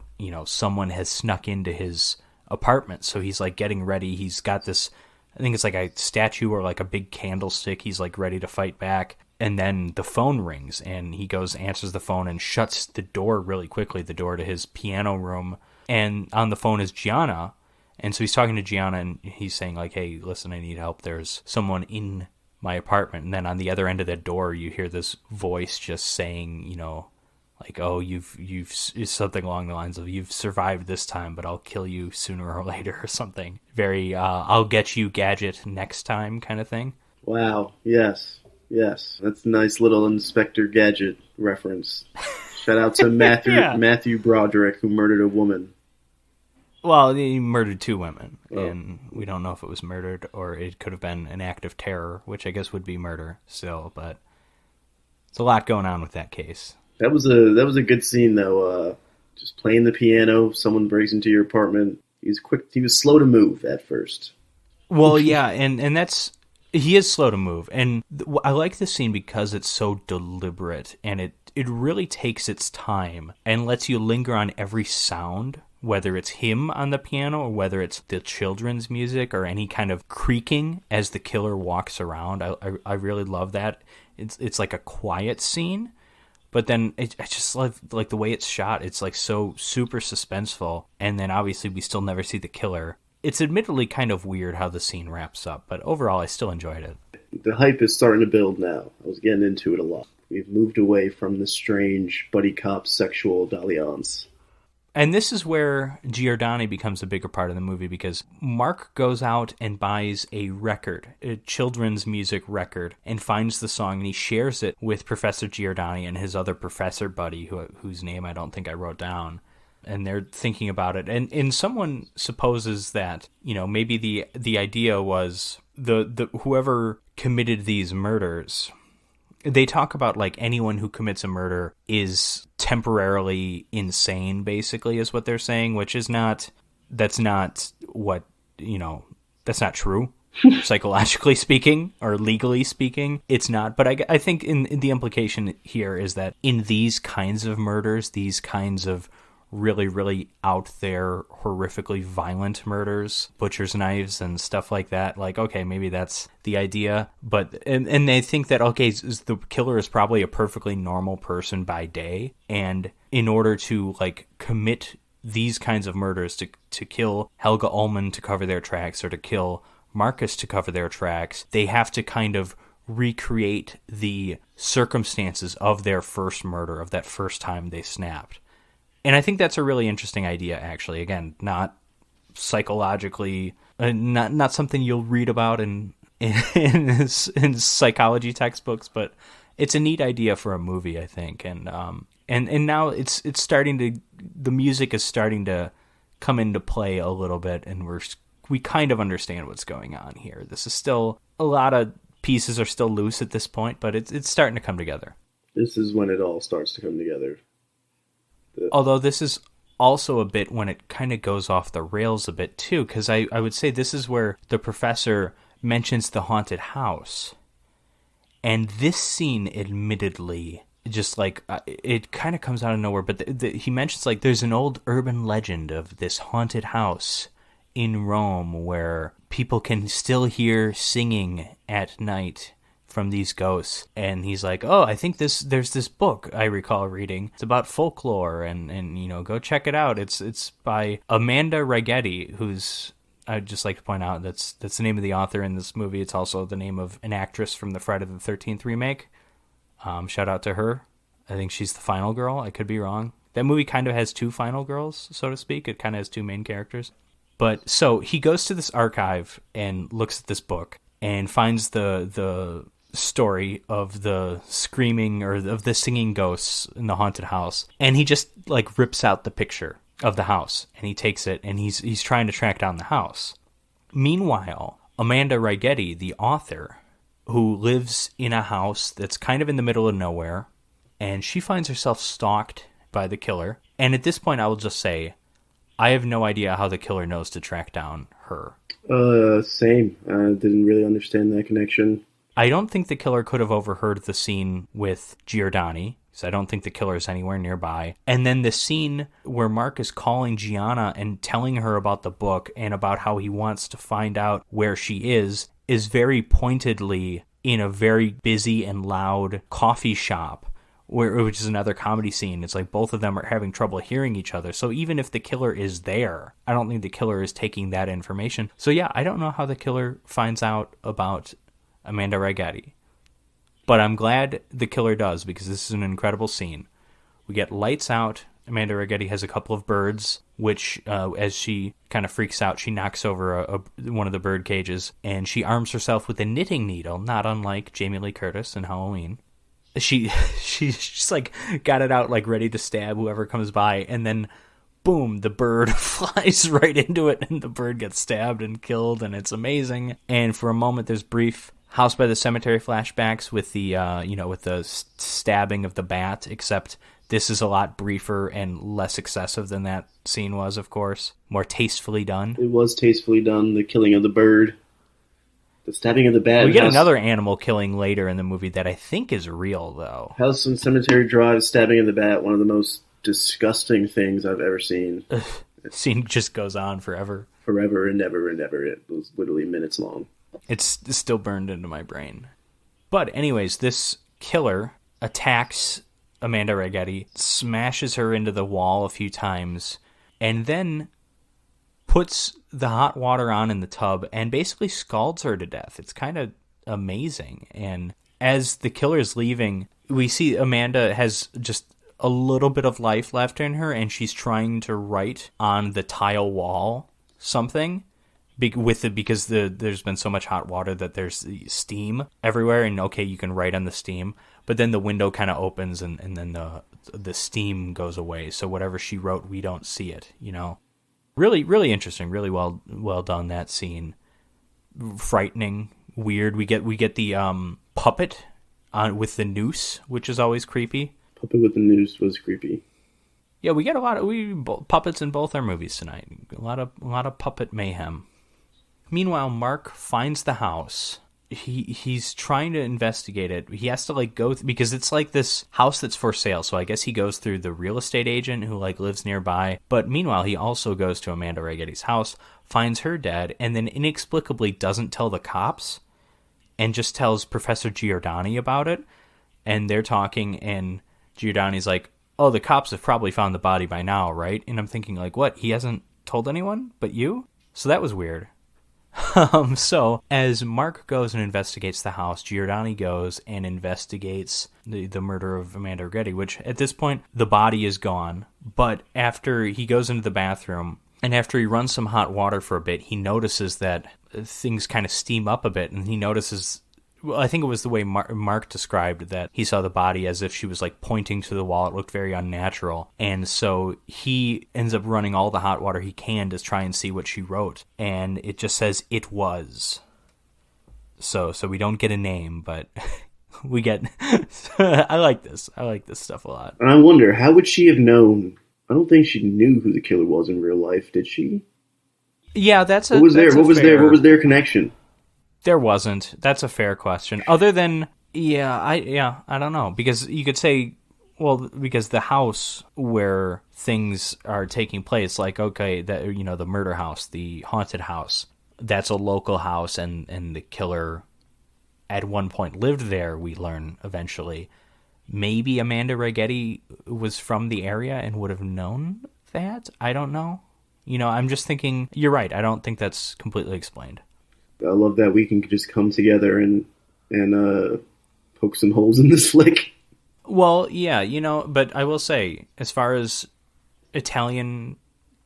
someone has snuck into his apartment, so he's like getting ready. He's got this, I think it's like a statue or like a big candlestick. He's like ready to fight back. And then the phone rings, and he goes, answers the phone, and shuts the door really quickly, the door to his piano room. And on the phone is Gianna. And so he's talking to Gianna, and he's saying, like, "Hey, listen, I need help. There's someone in my apartment." And then on the other end of the door, you hear this voice just saying, like, "Oh, you've something along the lines of, you've survived this time, but I'll kill you sooner or later," or something. Very, "I'll get you, Gadget, next time" kind of thing. Wow. Yes. That's a nice little Inspector Gadget reference. Shout out to Matthew Broderick, who murdered a woman. Well, he murdered 2 women, and we don't know if it was murdered or it could have been an act of terror, which I guess would be murder still, but there's a lot going on with that case. That was a good scene, though. Just playing the piano, someone breaks into your apartment. He was slow to move at first. Well, yeah, and he is slow to move, and I like this scene because it's so deliberate, and it really takes its time and lets you linger on every sound whether it's him on the piano or whether it's the children's music or any kind of creaking as the killer walks around. I really love that. It's like a quiet scene, but then I just love like the way it's shot. It's like so super suspenseful, and then obviously we still never see the killer. It's admittedly kind of weird how the scene wraps up, but overall I still enjoyed it. The hype is starting to build now. I was getting into it a lot. We've moved away from the strange buddy cop sexual dalliance. And this is where Giordani becomes a bigger part of the movie, because Mark goes out and buys a record, a children's music record, and finds the song, and he shares it with Professor Giordani and his other professor buddy, whose name I don't think I wrote down. And they're thinking about it. And someone supposes that, you know, maybe the idea was the whoever committed these murders. They talk about like anyone who commits a murder is temporarily insane, basically, is what they're saying, which is that's not true. Psychologically speaking or legally speaking, it's not. But I think in the implication here is that in these kinds of murders, these kinds of really, really out there, horrifically violent murders, butcher's knives and stuff like that. Like, okay, maybe that's the idea. But, and they think that, okay, the killer is probably a perfectly normal person by day. And in order to, like, commit these kinds of murders, to kill Helga Ullman to cover their tracks or to kill Marcus to cover their tracks, they have to kind of recreate the circumstances of their first murder, of that first time they snapped. And I think that's a really interesting idea, actually. Again, not psychologically, not something you'll read about in psychology textbooks, but it's a neat idea for a movie, I think. And now it's starting to, the music is starting to come into play a little bit, and we kind of understand what's going on here. This is still, a lot of pieces are still loose at this point, but it's starting to come together. This is when it all starts to come together. Although this is also a bit when it kind of goes off the rails a bit too, because I would say this is where the professor mentions the haunted house. And this scene, admittedly, just like, it kind of comes out of nowhere, but he mentions like there's an old urban legend of this haunted house in Rome where people can still hear singing at night from these ghosts. And he's like, oh, I think there's this book I recall reading. It's about folklore, and you know, go check it out. It's by Amanda Ragetti, who's, I'd just like to point out, that's the name of the author in this movie. It's also the name of an actress from the Friday the 13th remake. Shout out to her. I think she's the final girl. I could be wrong. That movie kind of has two final girls, so to speak. It kind of has two main characters. But so he goes to this archive and looks at this book and finds the story of the screaming or of the singing ghosts in the haunted house, and he just like rips out the picture of the house and he takes it and he's trying to track down the house. Meanwhile, Amanda Ragetti, the author, who lives in a house that's kind of in the middle of nowhere, and she finds herself stalked by the killer. And at this point, I will just say, I have no idea how the killer knows to track down her. Same. I didn't really understand that connection. I don't think the killer could have overheard the scene with Giordani, so I don't think the killer is anywhere nearby. And then the scene where Mark is calling Gianna and telling her about the book and about how he wants to find out where she is very pointedly in a very busy and loud coffee shop, which is another comedy scene. It's like both of them are having trouble hearing each other. So even if the killer is there, I don't think the killer is taking that information. So yeah, I don't know how the killer finds out about Amanda Ragetti. But I'm glad the killer does, because this is an incredible scene. We get lights out. Amanda Ragetti has a couple of birds, which, as she kind of freaks out, she knocks over one of the bird cages, and she arms herself with a knitting needle, not unlike Jamie Lee Curtis in Halloween. She's like got it out, like ready to stab whoever comes by, and then boom, the bird flies right into it, and the bird gets stabbed and killed, and it's amazing. And for a moment, there's brief House by the Cemetery flashbacks with the with the stabbing of the bat, except this is a lot briefer and less excessive than that scene was, of course. More tastefully done. It was tastefully done, the killing of the bird. The stabbing of the bat. We get another animal killing later in the movie that I think is real, though. House and Cemetery Drive, stabbing of the bat, one of the most disgusting things I've ever seen. Scene just goes on forever. Forever and ever and ever. It was literally minutes long. It's still burned into my brain. But anyways, this killer attacks Amanda Reggetti, smashes her into the wall a few times, and then puts the hot water on in the tub and basically scalds her to death. It's kind of amazing. And as the killer's leaving, we see Amanda has just a little bit of life left in her, and she's trying to write on the tile wall something because there's been so much hot water that there's steam everywhere, and okay, you can write on the steam, but then the window kind of opens and then the steam goes away, so whatever she wrote, we don't see it, you know. Really, really interesting, really well done, that scene. Frightening, weird. We get the puppet with the noose, which is always creepy. Puppet with the noose was creepy. Yeah, we get a lot of puppets in both our movies tonight. A lot of puppet mayhem. Meanwhile, Mark finds the house. He's trying to investigate it. He has to go because it's like this house that's for sale. So I guess he goes through the real estate agent who lives nearby. But meanwhile, he also goes to Amanda Reggetti's house, finds her dead, and then inexplicably doesn't tell the cops, and just tells Professor Giordani about it. And they're talking, and Giordani's like, "Oh, the cops have probably found the body by now, right?" And I'm thinking, what? He hasn't told anyone but you? So that was weird. So as Mark goes and investigates the house, Giordani goes and investigates the murder of Amanda Reggetti, which at this point, the body is gone. But after he goes into the bathroom and after he runs some hot water for a bit, he notices that things kind of steam up a bit, and he notices, well, I think it was the way Mark described that he saw the body as if she was pointing to the wall. It looked very unnatural. And so he ends up running all the hot water he can to try and see what she wrote. And it just says, "It was." So we don't get a name, but we get... I like this. I like this stuff a lot. And I wonder, how would she have known? I don't think she knew who the killer was in real life, did she? Yeah, that's a... What was their connection? There wasn't. That's a fair question. Other than, I don't know. Because you could say, well, because the house where things are taking place, okay, that, the murder house, the haunted house, that's a local house, and the killer at one point lived there, we learn eventually. Maybe Amanda Reggetti was from the area and would have known that? I don't know. I'm just thinking, you're right. I don't think that's completely explained. I love that we can just come together and poke some holes in this flick. Well, yeah, but I will say, as far as Italian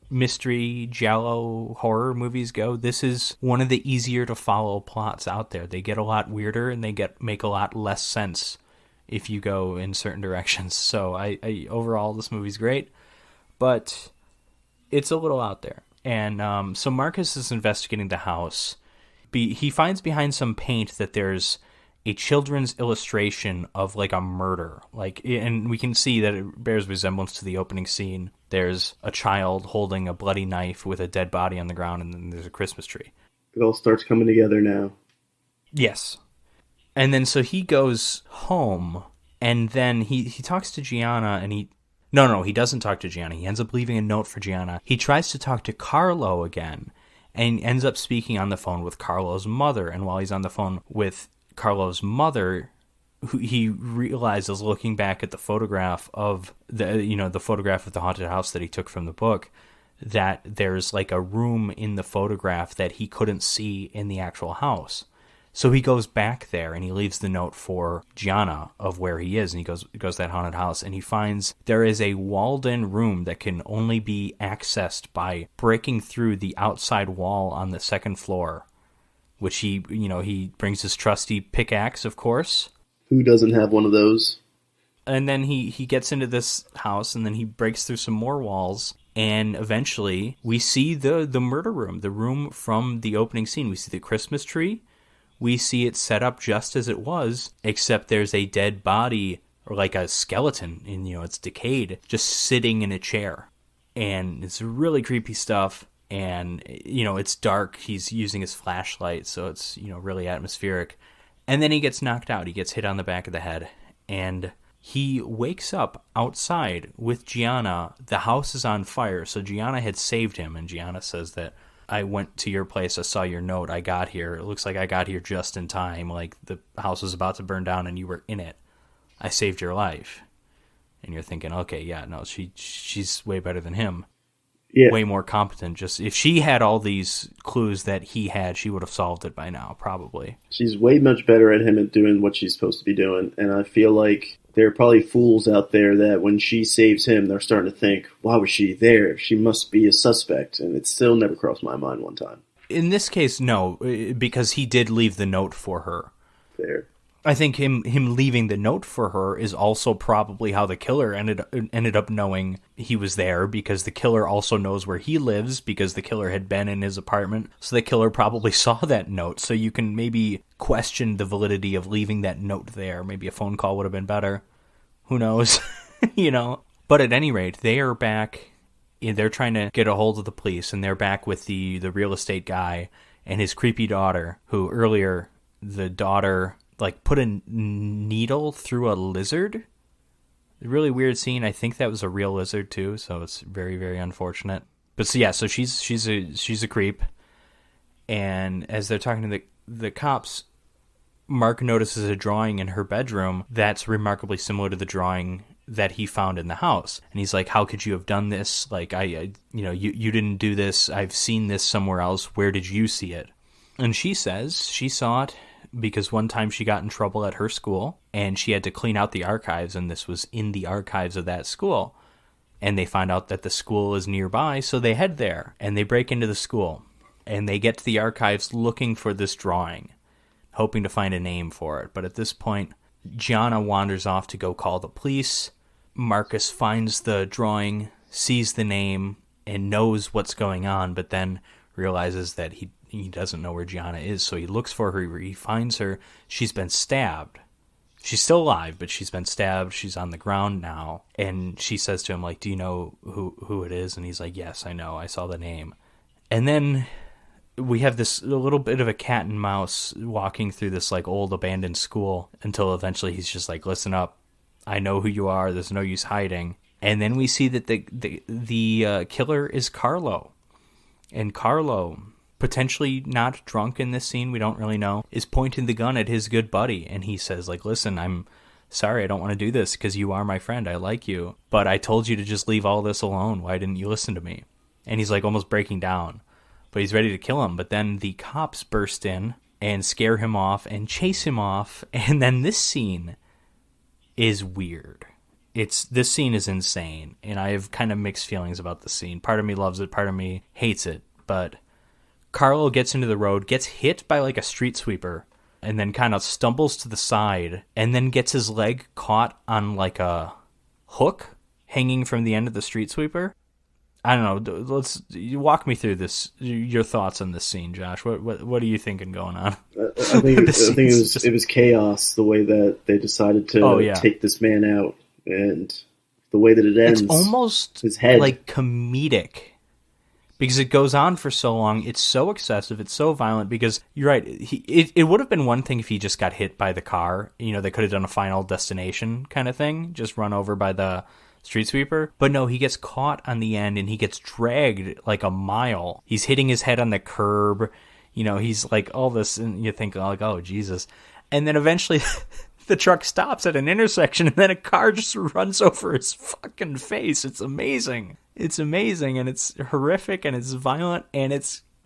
mystery, Giallo, horror movies go, this is one of the easier to follow plots out there. They get a lot weirder, and they make a lot less sense if you go in certain directions. So I overall, this movie's great, but it's a little out there. And so Marcus is investigating the house. He finds behind some paint that there's a children's illustration of a murder, and we can see that it bears resemblance to the opening scene. There's a child holding a bloody knife with a dead body on the ground, and then there's a Christmas tree. It all starts coming together now. Yes. And then so he goes home, and then he talks to Gianna, and he doesn't talk to Gianna. He ends up leaving a note for Gianna. He tries to talk to Carlo again, and ends up speaking on the phone with Carlo's mother. And while he's on the phone with Carlo's mother, who he realizes, looking back at the photograph of the photograph of the haunted house that he took from the book, that there's a room in the photograph that he couldn't see in the actual house. So he goes back there and he leaves the note for Gianna of where he is, and he goes to that haunted house, and he finds there is a walled-in room that can only be accessed by breaking through the outside wall on the second floor, which he brings his trusty pickaxe, of course. Who doesn't have one of those? And then he gets into this house, and then he breaks through some more walls, and eventually we see the murder room, the room from the opening scene. We see the Christmas tree. We see it set up just as it was, except there's a dead body, or a skeleton, and it's decayed, just sitting in a chair. And it's really creepy stuff, and it's dark. He's using his flashlight, so it's really atmospheric. And then he gets knocked out. He gets hit on the back of the head, and He wakes up outside with Gianna. The house is on fire, so Gianna had saved him, and Gianna says that, I went to your place, I saw your note, I got here. It looks like I got here just in time. Like, the house was about to burn down and you were in it. I saved your life. And you're thinking, okay, yeah, no, she's way better than him. Yeah. Way more competent. Just if she had all these clues that he had, she would have solved it by now, probably. She's way much better at him at doing what she's supposed to be doing, and I feel like there are probably fools out there that when she saves him, they're starting to think, why was she there? She must be a suspect, and it still never crossed my mind one time. In this case, no, because he did leave the note for her. Fair. I think him leaving the note for her is also probably how the killer ended up knowing he was there, because the killer also knows where he lives, because the killer had been in his apartment. So the killer probably saw that note. So you can maybe question the validity of leaving that note there. Maybe a phone call would have been better. Who knows? You know. But at any rate, they are back. They're trying to get a hold of the police, and they're back with the real estate guy and his creepy daughter, who earlier the daughter put a needle through a lizard. A really weird scene. I think that was a real lizard too, so it's very, very unfortunate. But so yeah, so she's a creep. And as they're talking to the cops, Mark notices a drawing in her bedroom that's remarkably similar to the drawing that he found in the house. And he's like, how could you have done this? Like, you didn't do this. I've seen this somewhere else. Where did you see it? And she says she saw it because one time she got in trouble at her school and she had to clean out the archives, and this was in the archives of that school. And they find out that the school is nearby, so they head there and they break into the school and they get to the archives looking for this drawing, hoping to find a name for it. But at this point, Gianna wanders off to go call the police. Marcus finds the drawing, sees the name, and knows what's going on, but then realizes that he doesn't know where Gianna is, so he looks for her. He finds her. She's been stabbed. She's still alive, but she's been stabbed. She's on the ground now, and she says to him, like, do you know who it is? And he's like, yes, I know. I saw the name. And then we have a little bit of a cat and mouse walking through this old abandoned school until eventually he's just like, listen up. I know who you are. There's no use hiding. And then we see that the killer is Carlo. And Carlo, potentially not drunk in this scene, we don't really know, is pointing the gun at his good buddy. And he says, listen, I'm sorry, I don't want to do this because you are my friend. I like you. But I told you to just leave all this alone. Why didn't you listen to me? And he's almost breaking down. But he's ready to kill him. But then the cops burst in and scare him off and chase him off. And then this scene is weird. This scene is insane. And I have kind of mixed feelings about the scene. Part of me loves it. Part of me hates it. But Carlo gets into the road, gets hit by a street sweeper, and then kind of stumbles to the side, and then gets his leg caught on a hook hanging from the end of the street sweeper. I don't know. You walk me through this. Your thoughts on this scene, Josh. What are you thinking going on? I think it was chaos the way that they decided to take this man out, and the way that it ends. It's almost his head. Comedic. Because it goes on for so long, it's so excessive, it's so violent, because you're right, it would have been one thing if he just got hit by the car. They could have done a Final Destination kind of thing, just run over by the street sweeper. But no, he gets caught on the end, and he gets dragged a mile. He's hitting his head on the curb, he's all this, and you think, oh, Jesus. And then eventually the truck stops at an intersection, and then a car just runs over his fucking face. It's amazing. It's amazing, and it's horrific, and it's violent, and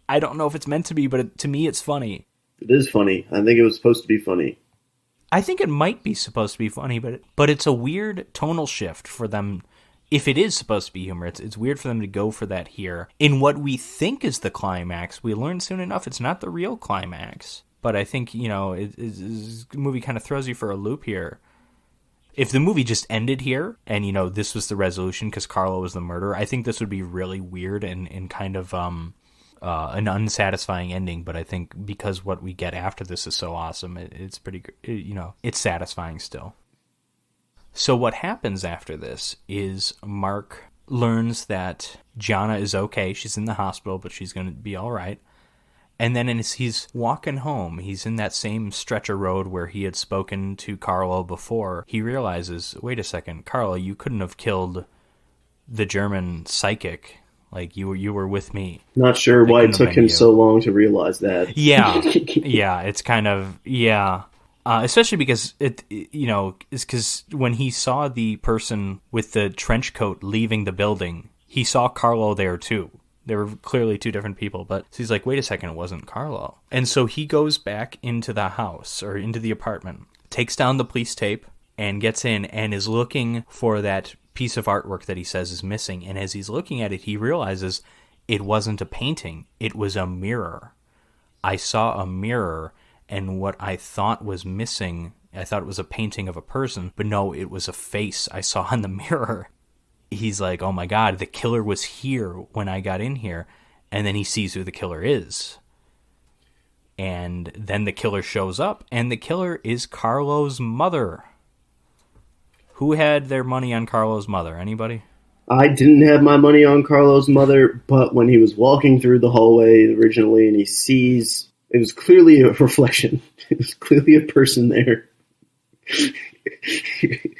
I don't know if it's meant to be, but to me it's funny. It is funny. I think it was supposed to be funny. I think it might be supposed to be funny, but it's a weird tonal shift for them. If it is supposed to be humor, it's weird for them to go for that here. In what we think is the climax, we learn soon enough it's not the real climax. But I think, the movie kind of throws you for a loop here. If the movie just ended here and, this was the resolution because Carlo was the murderer, I think this would be really weird and kind of an unsatisfying ending. But I think because what we get after this is so awesome, it's pretty, it's satisfying still. So what happens after this is Mark learns that Gianna is okay. She's in the hospital, but she's going to be all right. And then as he's walking home, he's in that same stretch of road where he had spoken to Carlo before. He realizes, wait a second, Carlo, you couldn't have killed the German psychic. Like, you were with me. Not sure why it took him so long to realize that. Yeah, yeah, it's kind of, yeah. Especially because it's because when he saw the person with the trench coat leaving the building, he saw Carlo there too. There were clearly two different people, but so he's like, wait a second, it wasn't Carlo. And so he goes back into the house, or into the apartment, takes down the police tape, and gets in, and is looking for that piece of artwork that he says is missing. And as he's looking at it, he realizes it wasn't a painting, it was a mirror. I saw a mirror, and what I thought was missing, I thought it was a painting of a person, but no, it was a face I saw in the mirror. He's like, oh my God, the killer was here when I got in here. And then he sees who the killer is. And then the killer shows up, and the killer is Carlo's mother. Who had their money on Carlo's mother? Anybody? I didn't have my money on Carlo's mother, but when he was walking through the hallway originally and he sees, it was clearly a reflection. It was clearly a person there.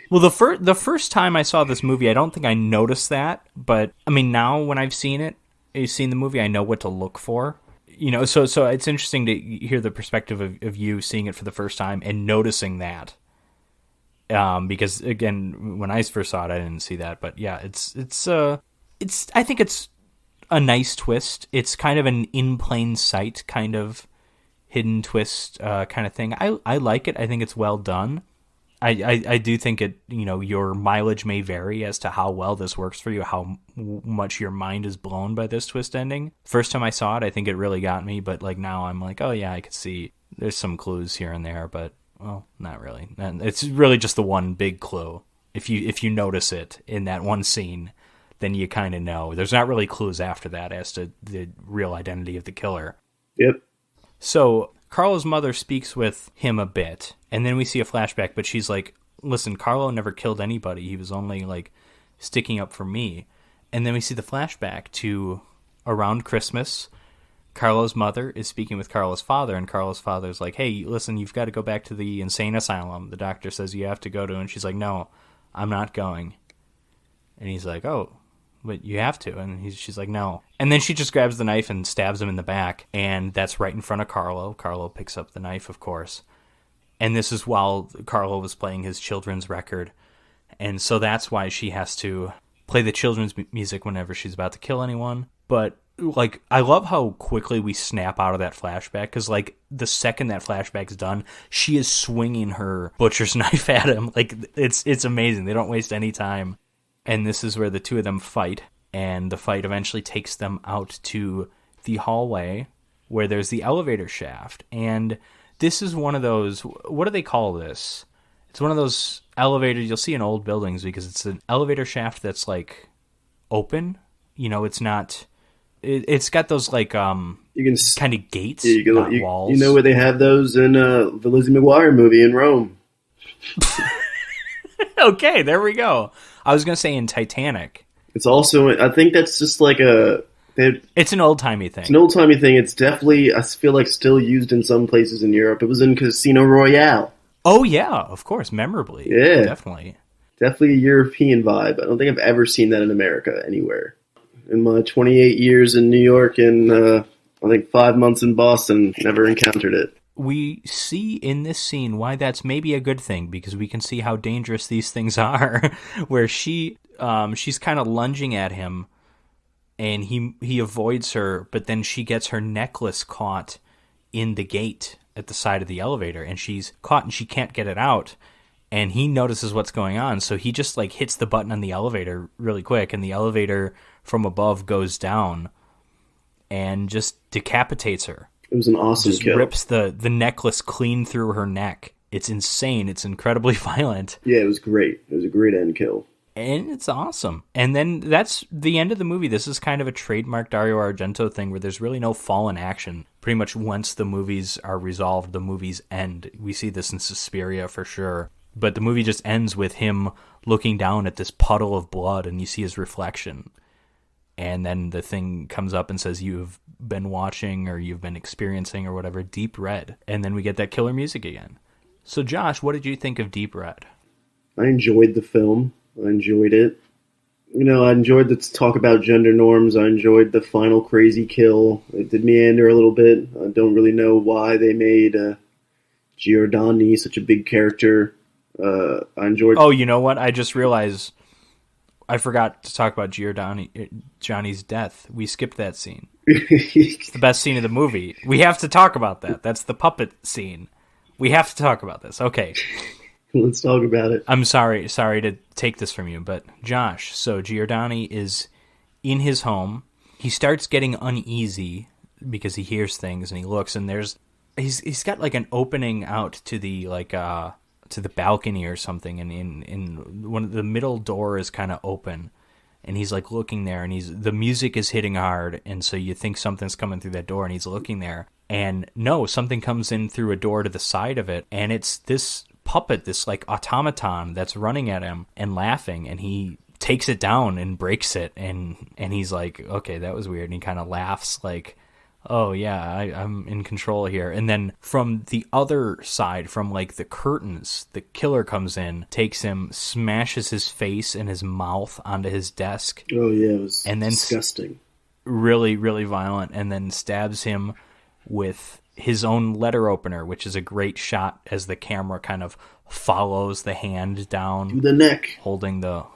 Well, the first time I saw this movie, I don't think I noticed that, but I mean, now when I've seen the movie, I know what to look for. So it's interesting to hear the perspective of you seeing it for the first time and noticing that. Because again, when I first saw it, I didn't see that, but yeah, it's I think it's a nice twist. It's kind of an in plain sight kind of hidden twist kind of thing. I like it. I think it's well done. I do think it, your mileage may vary as to how well this works for you, how much your mind is blown by this twist ending. First time I saw it, I think it really got me, but like now I'm like, oh yeah, I could see there's some clues here and there, but well, not really. And it's really just the one big clue. If you notice it in that one scene, then you kind of know. There's not really clues after that as to the real identity of the killer. Yep. So Carlo's mother speaks with him a bit, and then we see a flashback, but she's like, listen, Carlo never killed anybody. He was only like sticking up for me. And then we see the flashback to around Christmas. Carlo's mother is speaking with Carlo's father, and Carlo's father's like, hey, listen, you've got to go back to the insane asylum the doctor says you have to go to. And she's like, no, I'm not going. And he's like, oh, but you have to. And she's like, no. And then she just grabs the knife and stabs him in the back, and that's right in front of Carlo. Carlo picks up the knife, of course. And this is while Carlo was playing his children's record. And so that's why she has to play the children's music whenever she's about to kill anyone. But like, I love how quickly we snap out of that flashback, because like the second that flashback's done, she is swinging her butcher's knife at him. Like, it's amazing. They don't waste any time. And this is where the two of them fight, and the fight eventually takes them out to the hallway where there's the elevator shaft. And this is one of those, what do they call this? It's one of those elevators you'll see in old buildings, because it's an elevator shaft that's like open. It's not, it's got those like you can kind of gates, not walls. You know where they have those in the Lizzie McGuire movie in Rome. Okay, there we go. I was going to say in Titanic. It's also, I think that's just like it's an old-timey thing. It's an old-timey thing. It's definitely, I feel like, still used in some places in Europe. It was in Casino Royale. Oh, yeah, of course, memorably. Yeah. Definitely. Definitely a European vibe. I don't think I've ever seen that in America anywhere. In my 28 years in New York and I think 5 months in Boston, never encountered it. We see in this scene why that's maybe a good thing, because we can see how dangerous these things are, where she's kind of lunging at him, and he avoids her, but then she gets her necklace caught in the gate at the side of the elevator, and she's caught and she can't get it out, and he notices what's going on, so he just like hits the button on the elevator really quick, and the elevator from above goes down and just decapitates her. It was an awesome kill. Rips the necklace clean through her neck. It's insane. It's incredibly violent. Yeah, it was great. It was a great end kill. And it's awesome. And then that's the end of the movie. This is kind of a trademark Dario Argento thing where there's really no fallen action. Pretty much once the movies are resolved, the movies end. We see this in Suspiria for sure. But the movie just ends with him looking down at this puddle of blood, and you see his reflection. And then the thing comes up and says, you've been watching or you've been experiencing or whatever, Deep Red. And then we get that killer music again. So Josh, what did you think of Deep Red? I enjoyed the film. I enjoyed it. I enjoyed the talk about gender norms. I enjoyed the final crazy kill. It did meander a little bit. I don't really know why they made Giordani such a big character. I enjoyed... Oh, you know what? I just realized I forgot to talk about Johnny's death. We skipped that scene. It's the best scene of the movie. We have to talk about that. That's the puppet scene. We have to talk about this. Okay. Let's talk about it. I'm sorry to take this from you, but Josh, so Giordani is in his home. He starts getting uneasy because he hears things and he looks and he's got like an opening out to the to the balcony or something, and in one of the middle door is kind of open, and he's like looking there, and the music is hitting hard, and so you think something's coming through that door, and he's looking there, and no, something comes in through a door to the side of it, and it's this puppet, this like automaton that's running at him and laughing, and he takes it down and breaks it, and he's like, okay, that was weird, and he kind of laughs like, oh yeah, I'm in control here. And then from the other side, from like the curtains, the killer comes in, takes him, smashes his face and his mouth onto his desk. Oh yeah, it was and then disgusting. Really, really violent, and then stabs him with his own letter opener, which is a great shot as the camera kind of follows the hand down through the neck, holding through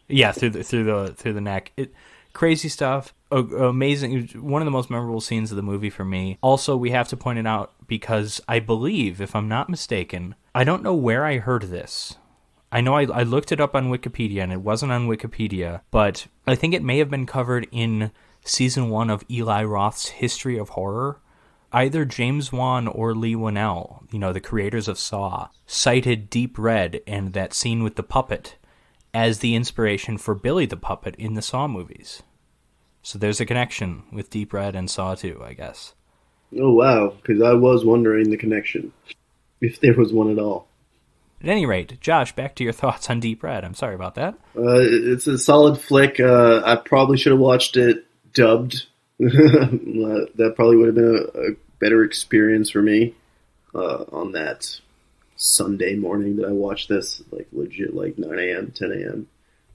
the neck. Crazy stuff. Amazing. One of the most memorable scenes of the movie for me. Also, we have to point it out because I believe, if I'm not mistaken, I don't know where I heard this. I know I looked it up on Wikipedia, and it wasn't on Wikipedia, but I think it may have been covered in season 1 of Eli Roth's History of Horror. Either James Wan or Lee Winnell, the creators of Saw, cited Deep Red and that scene with the puppet as the inspiration for Billy the Puppet in the Saw movies. So there's a connection with Deep Red and Saw 2, I guess. Oh, wow, because I was wondering the connection, if there was one at all. At any rate, Josh, back to your thoughts on Deep Red. I'm sorry about that. It's a solid flick. I probably should have watched it dubbed. That probably would have been a better experience for me on that Sunday morning that I watched this, like legit, like 9 a.m., 10 a.m.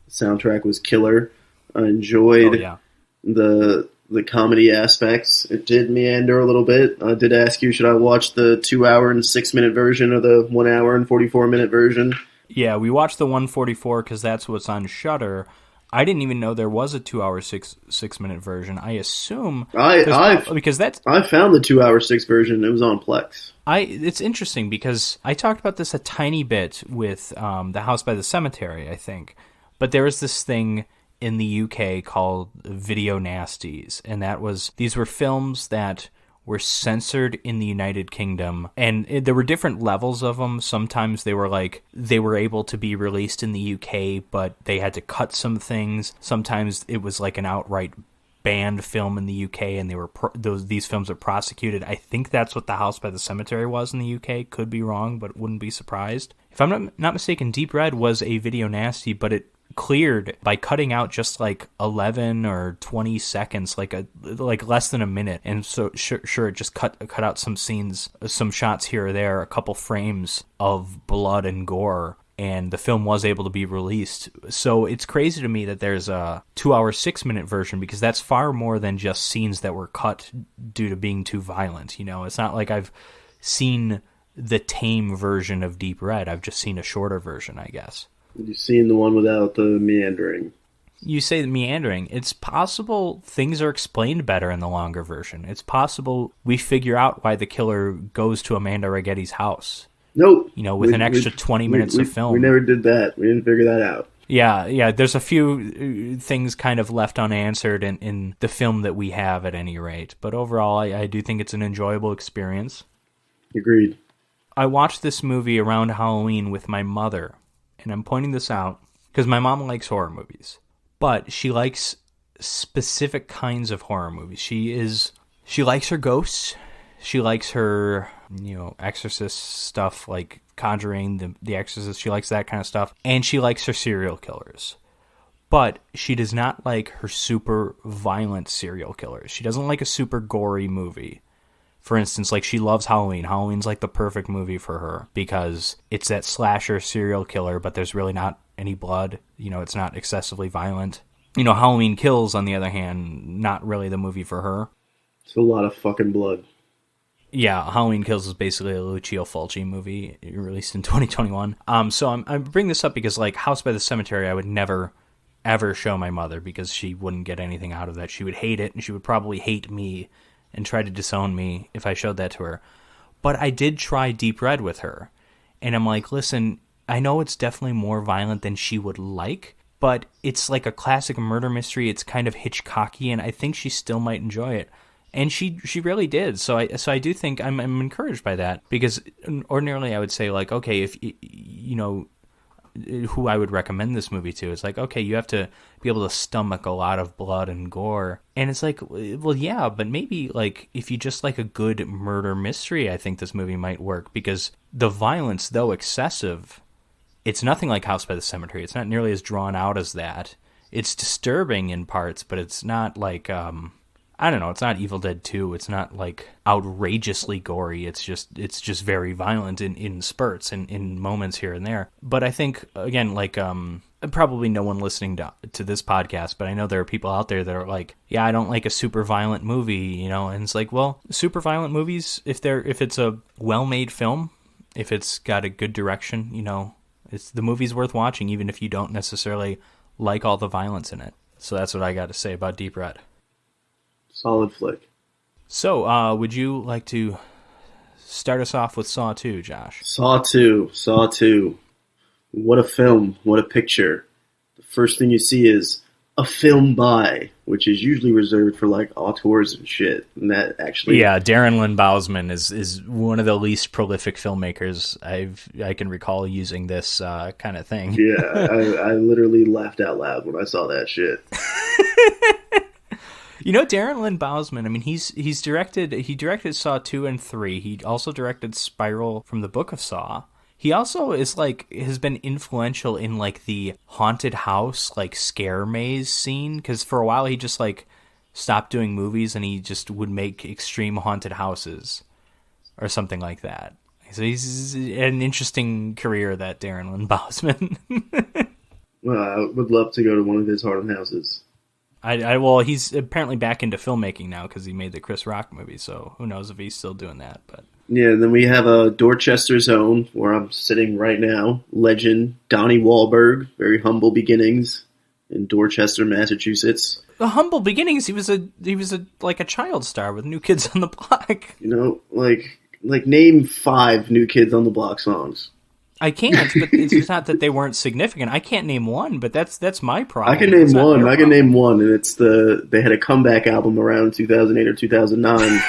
The soundtrack was killer. I enjoyed the comedy aspects. It did meander a little bit. I did ask you, should I watch the 2 hour and 6 minute version or the 1 hour and 44 minute version? Yeah, we watched the 144 because that's what's on Shudder. I didn't even know there was a 2 hour, 6 minute version. I assume I found the 2 hour 6 version. It was on Plex. It's interesting because I talked about this a tiny bit with The House by the Cemetery, I think. But there was this thing in the UK called Video Nasties, and these were films that were censored in the United Kingdom, and there were different levels of them. Sometimes they were able to be released in the UK, but they had to cut some things. Sometimes it was like an outright banned film in the UK, and these films are prosecuted. I think that's what The House by the Cemetery was in the UK. Could be wrong, but wouldn't be surprised. If I'm not mistaken, Deep Red was a video nasty, but it cleared by cutting out just like 11 or 20 seconds, like less than a minute, and so sure it just cut out some scenes, some shots here or there, a couple frames of blood and gore, and the film was able to be released. So it's crazy to me that there's a 2 hour 6 minute version, because that's far more than just scenes that were cut due to being too violent. It's not like I've seen the tame version of Deep Red. I've just seen a shorter version, I guess. You've seen the one without the meandering. You say the meandering. It's possible things are explained better in the longer version. It's possible we figure out why the killer goes to Amanda Righetti's house. Nope. With an extra 20 minutes of film. We never did that. We didn't figure that out. Yeah. There's a few things kind of left unanswered in the film that we have at any rate. But overall, I do think it's an enjoyable experience. Agreed. I watched this movie around Halloween with my mother. And I'm pointing this out because my mom likes horror movies, but she likes specific kinds of horror movies. She likes her ghosts. She likes her, exorcist stuff like Conjuring, The Exorcist. She likes that kind of stuff. And she likes her serial killers. But she does not like her super violent serial killers. She doesn't like a super gory movie. For instance, like, she loves Halloween. Halloween's like the perfect movie for her because it's that slasher serial killer, but there's really not any blood. You know, it's not excessively violent. You know, Halloween Kills, on the other hand, not really the movie for her. It's a lot of fucking blood. Yeah, Halloween Kills is basically a Lucio Fulci movie released in 2021. So I'm bringing this up because, like, House by the Cemetery, I would never, ever show my mother because she wouldn't get anything out of that. She would hate it, and she would probably hate me and try to disown me if I showed that to her. But I did try Deep Red with her. And I'm like, listen, I know it's definitely more violent than she would like, but it's like a classic murder mystery. It's kind of Hitchcocky, and I think she still might enjoy it. And she really did. So I do think I'm encouraged by that, because ordinarily I would say, like, okay, if you know who I would recommend this movie to, it's like, okay, you have to be able to stomach a lot of blood and gore. And it's like, well, yeah, but maybe, like, if you just like a good murder mystery, I think this movie might work, because the violence, though excessive, it's nothing like House by the Cemetery. It's not nearly as drawn out as that. It's disturbing in parts, but it's not like, I don't know, it's not Evil Dead 2. It's not like outrageously gory. It's just very violent in spurts and in moments here and there. But I think, again, like, probably no one listening to this podcast, but I know there are people out there that are like, yeah, I don't like a super violent movie, you know. And it's like, well, super violent movies, if it's a well-made film, if it's got a good direction, you know, the movie's worth watching, even if you don't necessarily like all the violence in it. So that's what I got to say about Deep Red. Solid flick. So, would you like to start us off with Saw 2, Josh? Saw 2. What a film. What a picture. The first thing you see is a film by, which is usually reserved for, like, auteurs and shit. And that actually... Yeah, Darren Lynn Bousman is one of the least prolific filmmakers I can recall using this kind of thing. Yeah, I literally laughed out loud when I saw that shit. You know, Darren Lynn Bousman, I mean, he directed Saw 2 and 3. He also directed Spiral from the Book of Saw. He also has been influential in, like, the haunted house, like, scare maze scene, because for a while he just, like, stopped doing movies and he just would make extreme haunted houses or something like that. So he's an interesting career, that Darren Lynn Bousman. Well, I would love to go to one of his haunted houses. Well, he's apparently back into filmmaking now because he made the Chris Rock movie, so who knows if he's still doing that. But yeah, then we have a Dorchester's Own, where I'm sitting right now. Legend, Donnie Wahlberg, very humble beginnings in Dorchester, Massachusetts. The humble beginnings, he was like a child star with New Kids on the Block. You know, like name 5 New Kids on the Block songs. I can't, but it's not that they weren't significant. I can't name one, but that's my problem. I can name one, and it's they had a comeback album around 2008 or 2009,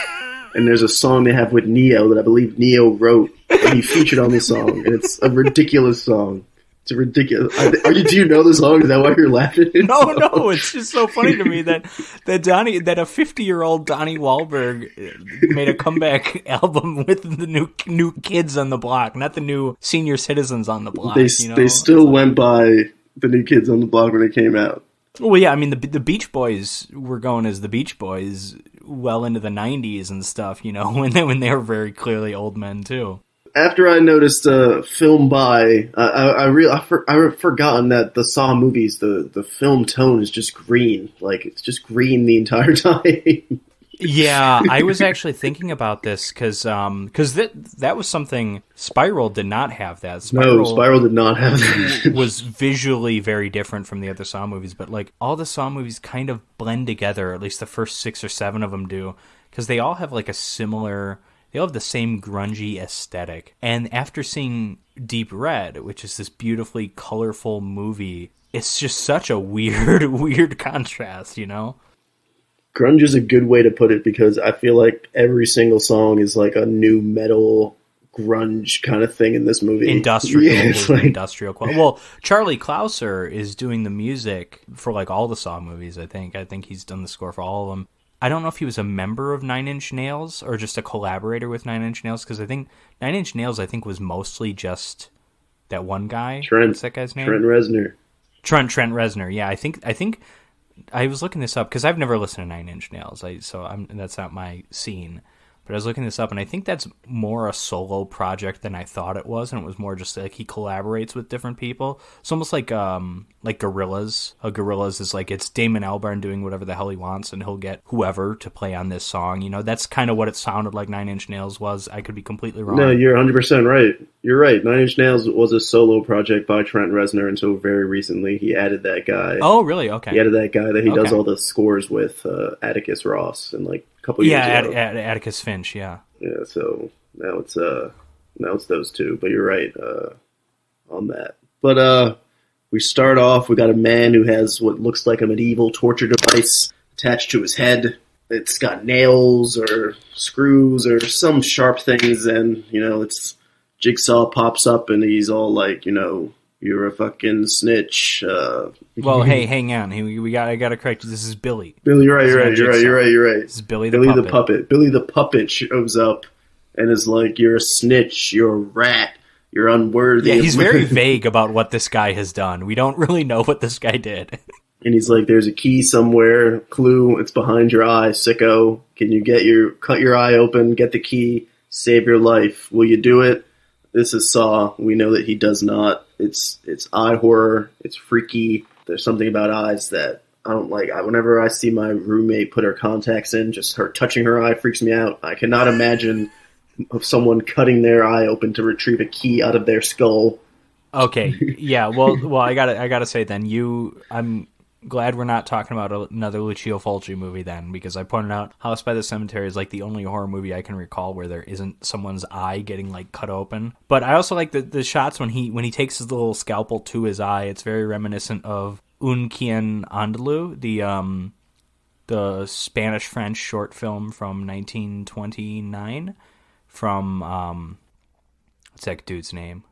and there's a song they have with Neo that I believe Neo wrote, and he featured on the song, and it's a ridiculous song. It's a ridiculous. Do you know the song? Is that why you're laughing? No. It's just so funny to me that a 50-year-old Donnie Wahlberg made a comeback album with the new kids on the block, not the new senior citizens on the block. They still went by the New Kids on the Block when it came out. Well, yeah, I mean the Beach Boys were going as the Beach Boys well into the 90s and stuff, you know, when they were very clearly old men too. After I noticed film by, I've forgotten that the Saw movies, the film tone is just green. Like, it's just green the entire time. Yeah, I was actually thinking about this because that was something Spiral did not have. That Spiral did not have that. Was visually very different from the other Saw movies, but like all the Saw movies kind of blend together. At least the first 6 or 7 of them do, because they all have like a similar. They all have the same grungy aesthetic. And after seeing Deep Red, which is this beautifully colorful movie, it's just such a weird contrast, you know? Grunge is a good way to put it, because I feel like every single song is like a new metal grunge kind of thing in this movie. Industrial. Yeah, industrial. Well, Charlie Clouser is doing the music for like all the Saw movies, I think. I think he's done the score for all of them. I don't know if he was a member of Nine Inch Nails or just a collaborator with Nine Inch Nails, because I think Nine Inch Nails was mostly just that one guy. Trent. What's that guy's name? Trent Reznor. Trent Reznor. Yeah, I think I was looking this up because I've never listened to Nine Inch Nails, that's not my scene. But I was looking this up, and I think that's more a solo project than I thought it was, and it was more just like he collaborates with different people. It's almost like Gorillaz. Gorillaz is like, it's Damon Albarn doing whatever the hell he wants, and he'll get whoever to play on this song. You know, that's kind of what it sounded like Nine Inch Nails was. I could be completely wrong. No, you're 100% right. You're right. Nine Inch Nails was a solo project by Trent Reznor until very recently. He added that guy. Oh, really? Okay. He added that guy that he does all the scores with, Atticus Ross, and like couple years ago. Atticus Finch, yeah. Yeah, so now it's those two, but you're right on that. But we start off, we got a man who has what looks like a medieval torture device attached to his head. It's got nails or screws or some sharp things, and it's Jigsaw pops up and he's all like, you're a fucking snitch. Well, hey, hang on. I gotta correct you. This is Billy. Billy, you're right. This is Billy the puppet. Billy the puppet shows up and is like, you're a snitch, you're a rat, you're unworthy. Yeah, he's very vague about what this guy has done. We don't really know what this guy did. And he's like, there's a key somewhere, clue, it's behind your eye, sicko. Can you cut your eye open, get the key, save your life? Will you do it? This is Saw. We know that he does not. It's eye horror. It's freaky. There's something about eyes that I don't like. Whenever I see my roommate put her contacts in, just her touching her eye freaks me out. I cannot imagine of someone cutting their eye open to retrieve a key out of their skull. Okay, yeah. Well, I gotta say then, I'm glad we're not talking about another Lucio Fulci movie then, because I pointed out House by the Cemetery is like the only horror movie I can recall where there isn't someone's eye getting like cut open. But I also like the shots when he takes his little scalpel to his eye. It's very reminiscent of Un Quien Andalou, the Spanish-French short film from 1929 from what's that dude's name?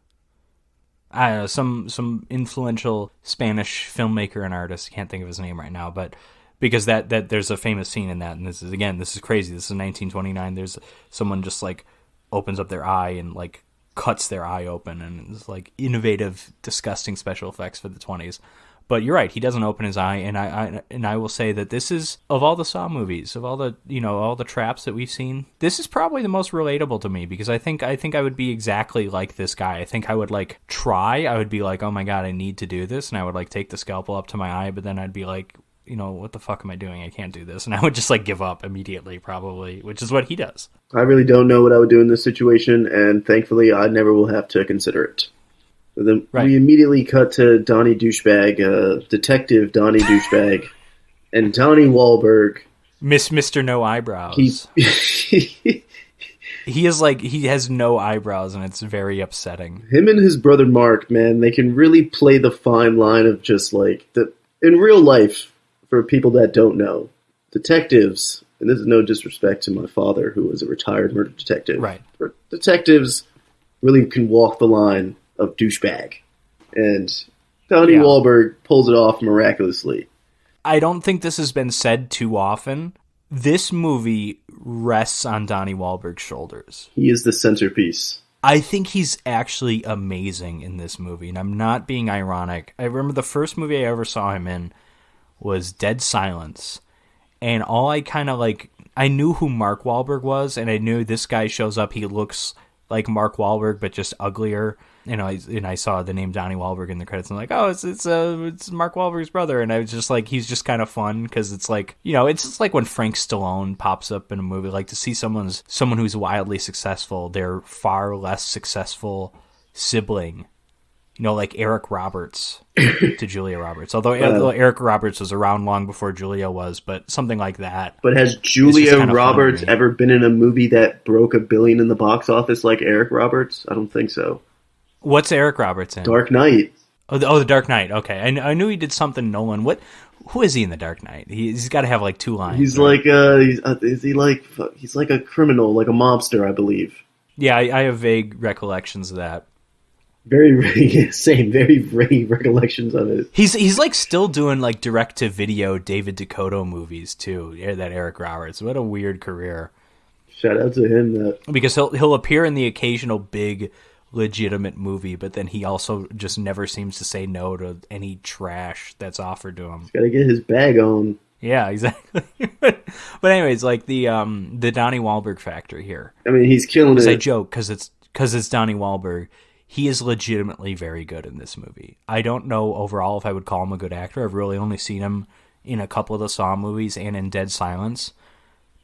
I don't know, some influential Spanish filmmaker and artist. I can't think of his name right now, but because that there's a famous scene in that, and this is crazy. This is 1929. There's someone just like opens up their eye and like cuts their eye open, and it's like innovative, disgusting special effects for the 20s. But you're right, he doesn't open his eye, and I will say that this is, of all the Saw movies, of all the all the traps that we've seen, this is probably the most relatable to me, because I think I would be exactly like this guy. I think I would like try. I would be like, oh my god, I need to do this, and I would like take the scalpel up to my eye, but then I'd be like, what the fuck am I doing? I can't do this, and I would just like give up immediately, probably, which is what he does. I really don't know what I would do in this situation, and thankfully, I never will have to consider it. But then we immediately cut to Donnie Douchebag, Detective Donnie Douchebag, and Donnie Wahlberg. Mr. No Eyebrows. He has no eyebrows, and it's very upsetting. Him and his brother Mark, man, they can really play the fine line of just like, in real life, for people that don't know, detectives, and this is no disrespect to my father, who was a retired murder detective. Right. Detectives really can walk the line of douchebag, and Donnie Wahlberg pulls it off miraculously. I don't think this has been said too often. This movie rests on Donnie Wahlberg's shoulders. He is the centerpiece. I think he's actually amazing in this movie, and I'm not being ironic. I remember the first movie I ever saw him in was Dead Silence, and all I kind of like, I knew who Mark Wahlberg was, and I knew this guy shows up, he looks like Mark Wahlberg, but just uglier. And I saw the name Donnie Wahlberg in the credits, and I'm like, oh, it's Mark Wahlberg's brother, and I was just like, he's just kind of fun, because it's like, it's just like when Frank Stallone pops up in a movie, like to see someone who's wildly successful, their far less successful sibling, like Eric Roberts to Julia Roberts, although Eric Roberts was around long before Julia was, but something like that. But has Julia Roberts ever been in a movie that broke $1 billion in the box office like Eric Roberts? I don't think so. What's Eric Roberts in? Dark Knight. Oh, The Dark Knight. Okay, I knew he did something Nolan. Who is he in The Dark Knight? He's got to have like 2 lines. He's right? He's like a criminal, like a mobster, I believe. Yeah, I have vague recollections of that. Very vague recollections of it. He's like still doing like direct to video David Dakota movies too. That Eric Roberts. What a weird career. Shout out to him. Because he'll appear in the occasional big legitimate movie, but then he also just never seems to say no to any trash that's offered to him. He's got to get his bag on. Yeah, exactly. But anyways, like the Donnie Wahlberg factor here. I mean, he's killing it. I joke because it's Donnie Wahlberg. He is legitimately very good in this movie. I don't know overall if I would call him a good actor. I've really only seen him in a couple of the Saw movies and in Dead Silence.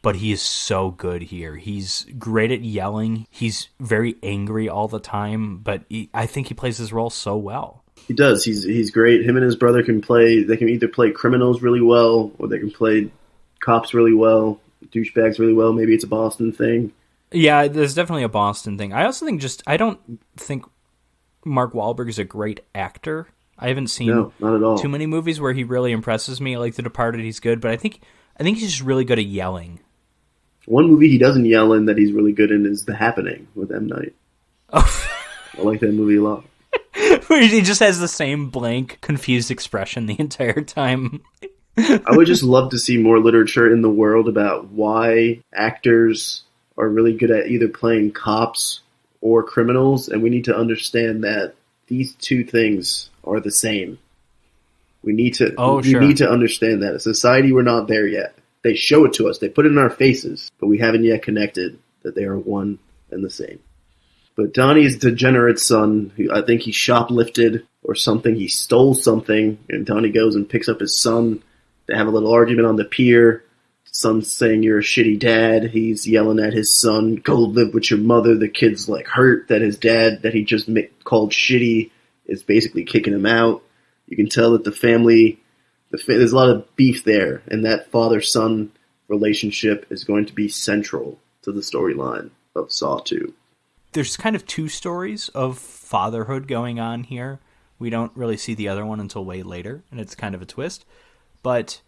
But he is so good here. He's great at yelling. He's very angry all the time, but I think he plays his role so well. He does. He's great. Him and his brother can play. They can either play criminals really well, or they can play cops really well, douchebags really well. Maybe it's a Boston thing. Yeah, there's definitely a Boston thing. I also think I don't think Mark Wahlberg is a great actor. I haven't seen not at all. too many movies where he really impresses me. Like The Departed, he's good, but I think he's just really good at yelling. One movie he doesn't yell in that he's really good in is The Happening with M. Night. Oh. I like that movie a lot. Where he just has the same blank, confused expression the entire time. I would just love to see more literature in the world about why actors are really good at either playing cops or criminals, and we need to understand that these two things are the same. We need to need to understand that. As a society, we're not there yet. They show it to us. They put it in our faces, but we haven't yet connected that they are one and the same. But Donnie's degenerate son, I think he shoplifted or something. He stole something, and Donnie goes and picks up his son. They have a little argument on the pier. Son's saying, "You're a shitty dad." He's yelling at his son, "Go live with your mother." The kid's like hurt that his dad, that he just called shitty, is basically kicking him out. You can tell that the family, there's a lot of beef there, and that father-son relationship is going to be central to the storyline of Saw 2. There's kind of two stories of fatherhood going on here. We don't really see the other one until way later, and it's kind of a twist. But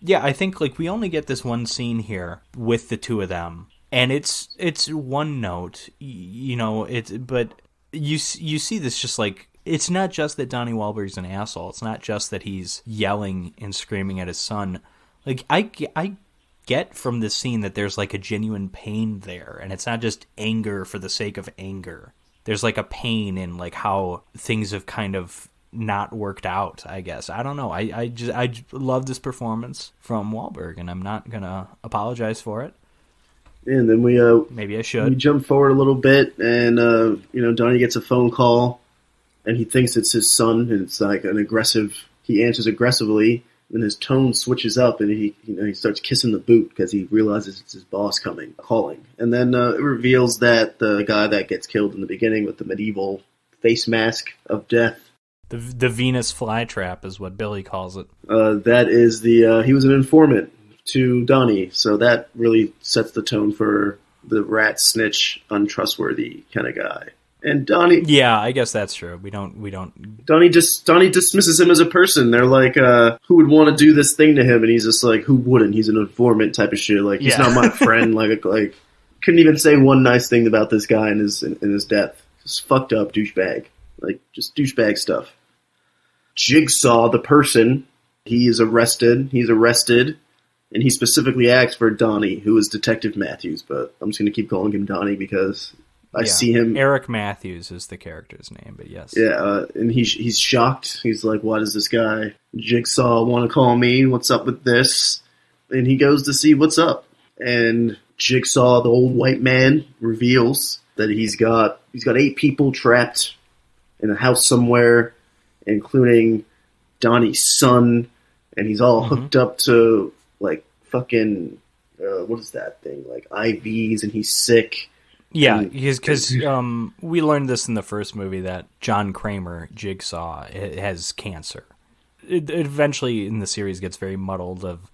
yeah, I think like we only get this one scene here with the two of them, and it's one note, but you see this just like, it's not just that Donnie Wahlberg's an asshole. It's not just that he's yelling and screaming at his son. Like I get from this scene that there's like a genuine pain there, and it's not just anger for the sake of anger. There's like a pain in like how things have kind of not worked out, I guess. I don't know. I love this performance from Wahlberg, and I'm not gonna apologize for it. And then maybe I should. We jump forward a little bit, and Donnie gets a phone call, and he thinks it's his son, and it's like an aggressive. He answers aggressively, and his tone switches up, and he starts kissing the boot because he realizes it's his boss calling. And then it reveals that the guy that gets killed in the beginning with the medieval face mask of death, the Venus flytrap is what Billy calls it. That is he was an informant to Donnie, so that really sets the tone for the rat snitch, untrustworthy kind of guy. And Donnie, yeah, I guess that's true. We don't. Donnie dismisses him as a person. They're like, who would want to do this thing to him? And he's just like, who wouldn't? He's an informant type of shit. Like, he's not my friend. Like couldn't even say one nice thing about this guy in his death. Just fucked up douchebag. Like, just douchebag stuff. Jigsaw, the person, he's arrested, and he specifically asks for Donnie, who is Detective Matthews, but I'm just going to keep calling him Donnie because I see him. Eric Matthews is the character's name, but yes. Yeah, and he's shocked. He's like, why does this guy, Jigsaw, want to call me? What's up with this? And he goes to see what's up. And Jigsaw, the old white man, reveals that he's got 8 people trapped in a house somewhere, including Donnie's son, and he's all hooked up to, like, fucking, what is that thing? Like, IVs, and he's sick. Yeah, because we learned this in the first movie that John Kramer, Jigsaw, has cancer. It eventually in the series gets very muddled of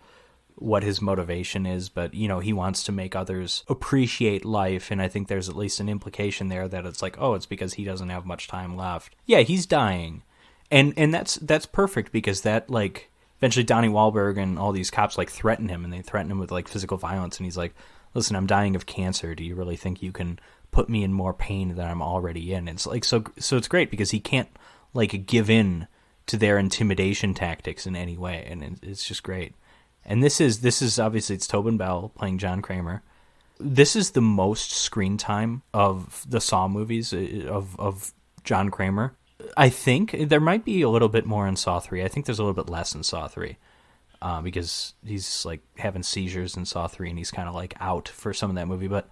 what his motivation is, but he wants to make others appreciate life, and I think there's at least an implication there that it's like, oh, it's because he doesn't have much time left. Yeah, he's dying, and that's perfect because that, like, eventually Donnie Wahlberg and all these cops like threaten him, and they threaten him with like physical violence, and he's like, listen, I'm dying of cancer. Do you really think you can put me in more pain than I'm already in? It's like, so it's great because he can't like give in to their intimidation tactics in any way, and it's just great. And this is obviously, it's Tobin Bell playing John Kramer, This is the most screen time of the Saw movies of John Kramer. I think there might be a little bit more in Saw 3. I think there's a little bit less in Saw 3 because he's like having seizures in Saw 3 and he's kind of like out for some of that movie. But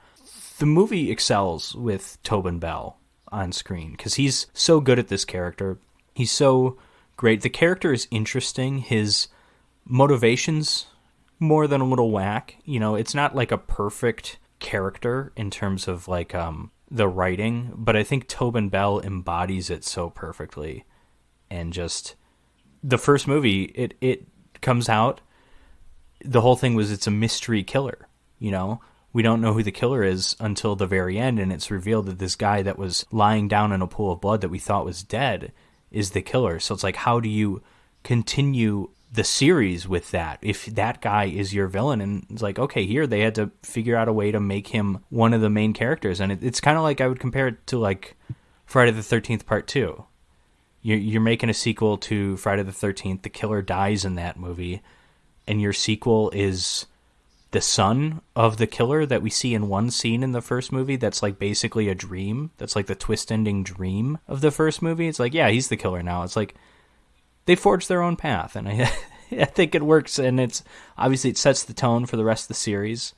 the movie excels with Tobin Bell on screen because he's so good at this character. He's so great. The character is interesting. His motivations more than a little whack. You know, it's not like a perfect character in terms of like the writing, but I think Tobin Bell embodies it so perfectly. And just the first movie, it comes out, the whole thing was it's a mystery killer, you know? We don't know who the killer is until the very end, and it's revealed that this guy that was lying down in a pool of blood that we thought was dead is the killer. So it's like, how do you continue the series with that if that guy is your villain? And it's like, okay, here they had to figure out a way to make him one of the main characters. And it's kind of like I would compare it to like Friday the 13th Part 2. You're making a sequel to Friday the 13th. The killer dies in that movie, and your sequel is the son of the killer that we see in one scene in the first movie that's like basically a dream. That's like the twist ending dream of the first movie. It's like, yeah, he's the killer now. It's like they forged their own path, and I think it works, and it's obviously it sets the tone for the rest of the series.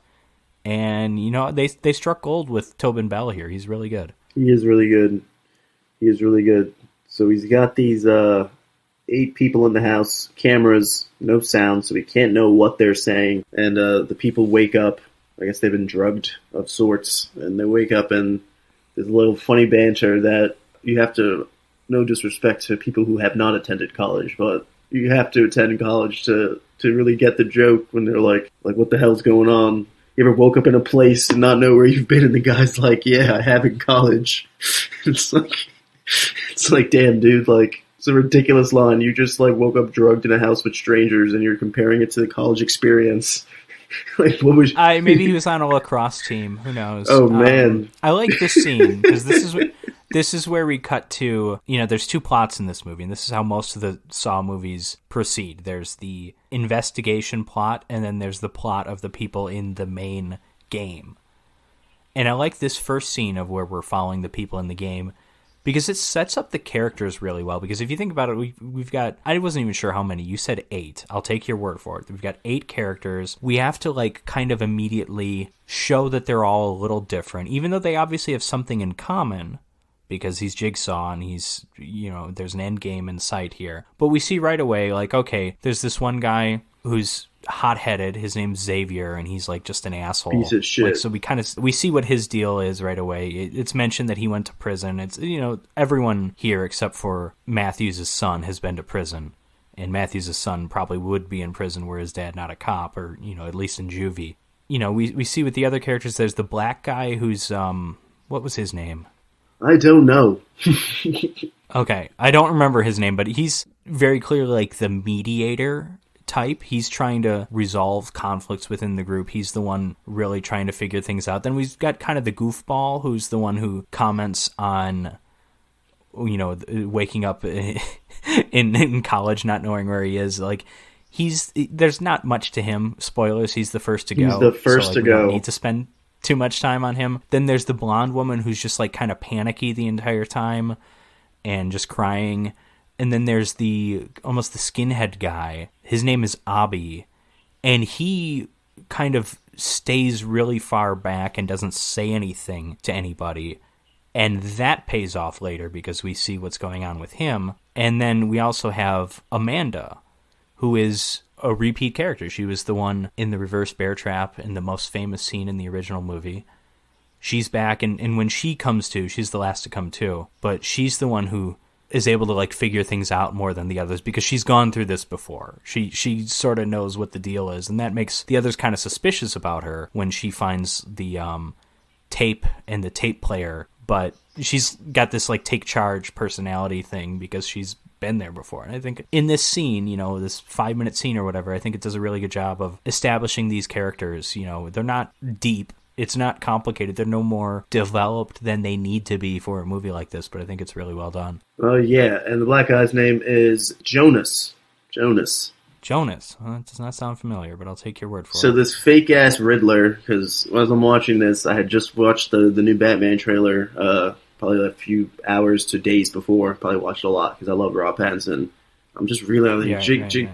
And you know, they struck gold with Tobin Bell here. He's really good. He is really good. He is really good. So he's got these 8 people in the house, cameras, no sound, so we can't know what they're saying. And the people wake up. I guess they've been drugged of sorts, and they wake up, and there's a little funny banter that you have to, no disrespect to people who have not attended college, but you have to attend college to really get the joke when they're like, what the hell's going on? You ever woke up in a place and not know where you've been? And the guy's like, yeah, I have in college. It's like, damn, dude, like, it's a ridiculous line. You just like woke up drugged in a house with strangers and you're comparing it to the college experience. Like, what was maybe he was on a lacrosse team. Who knows? Oh, man. I like this scene because this is where we cut to, you know, there's 2 plots in this movie, and this is how most of the Saw movies proceed. There's the investigation plot, and then there's the plot of the people in the main game. And I like this first scene of where we're following the people in the game because it sets up the characters really well. Because if you think about it, we've got, I wasn't even sure how many. You said 8. I'll take your word for it. We've got 8 characters. We have to like kind of immediately show that they're all a little different, even though they obviously have something in common. Because he's Jigsaw and he's, you know, there's an end game in sight here. But we see right away, like, okay, there's this one guy who's hot-headed. His name's Xavier, and he's like just an asshole. Piece of shit. Like, so we see what his deal is right away. It's mentioned that he went to prison. It's, you know, everyone here except for Matthews' son has been to prison. And Matthews' son probably would be in prison were his dad not a cop, or, you know, at least in juvie. You know, we see with the other characters, there's the black guy who's, what was his name? I don't know. Okay, I don't remember his name, but he's very clearly like the mediator type. He's trying to resolve conflicts within the group. He's the one really trying to figure things out. Then we've got kind of the goofball who's the one who comments on, you know, waking up in college not knowing where he is. Like, there's not much to him. Spoilers, he's the first to go. He's the first to we go. Don't need to spend too much time on him. Then there's the blonde woman who's just like kind of panicky the entire time and just crying. And then there's almost the skinhead guy. His name is Abi, and he kind of stays really far back and doesn't say anything to anybody. And that pays off later because we see what's going on with him. And then we also have Amanda, who is a repeat character. She was the one in the reverse bear trap in the most famous scene in the original movie. She's back, and when she comes to, she's the last to come to, but she's the one who is able to like figure things out more than the others because she's gone through this before. She sort of knows what the deal is, and that makes the others kind of suspicious about her when she finds the tape and the tape player. But she's got this like take charge personality thing because she's been there before. And I think in this scene, you know, this 5-minute scene or whatever, I think it does a really good job of establishing these characters. You know, they're not deep. It's not complicated. They're no more developed than they need to be for a movie like this, but I think it's really well done. Yeah, and the black guy's name is Jonas. Jonas. Jonas. Well, that does not sound familiar, but I'll take your word for So it. this fake ass Riddler, because as I'm watching this, I had just watched the new Batman trailer, probably a few hours to days before. Probably watched a lot because I love Rob Pattinson. I'm just really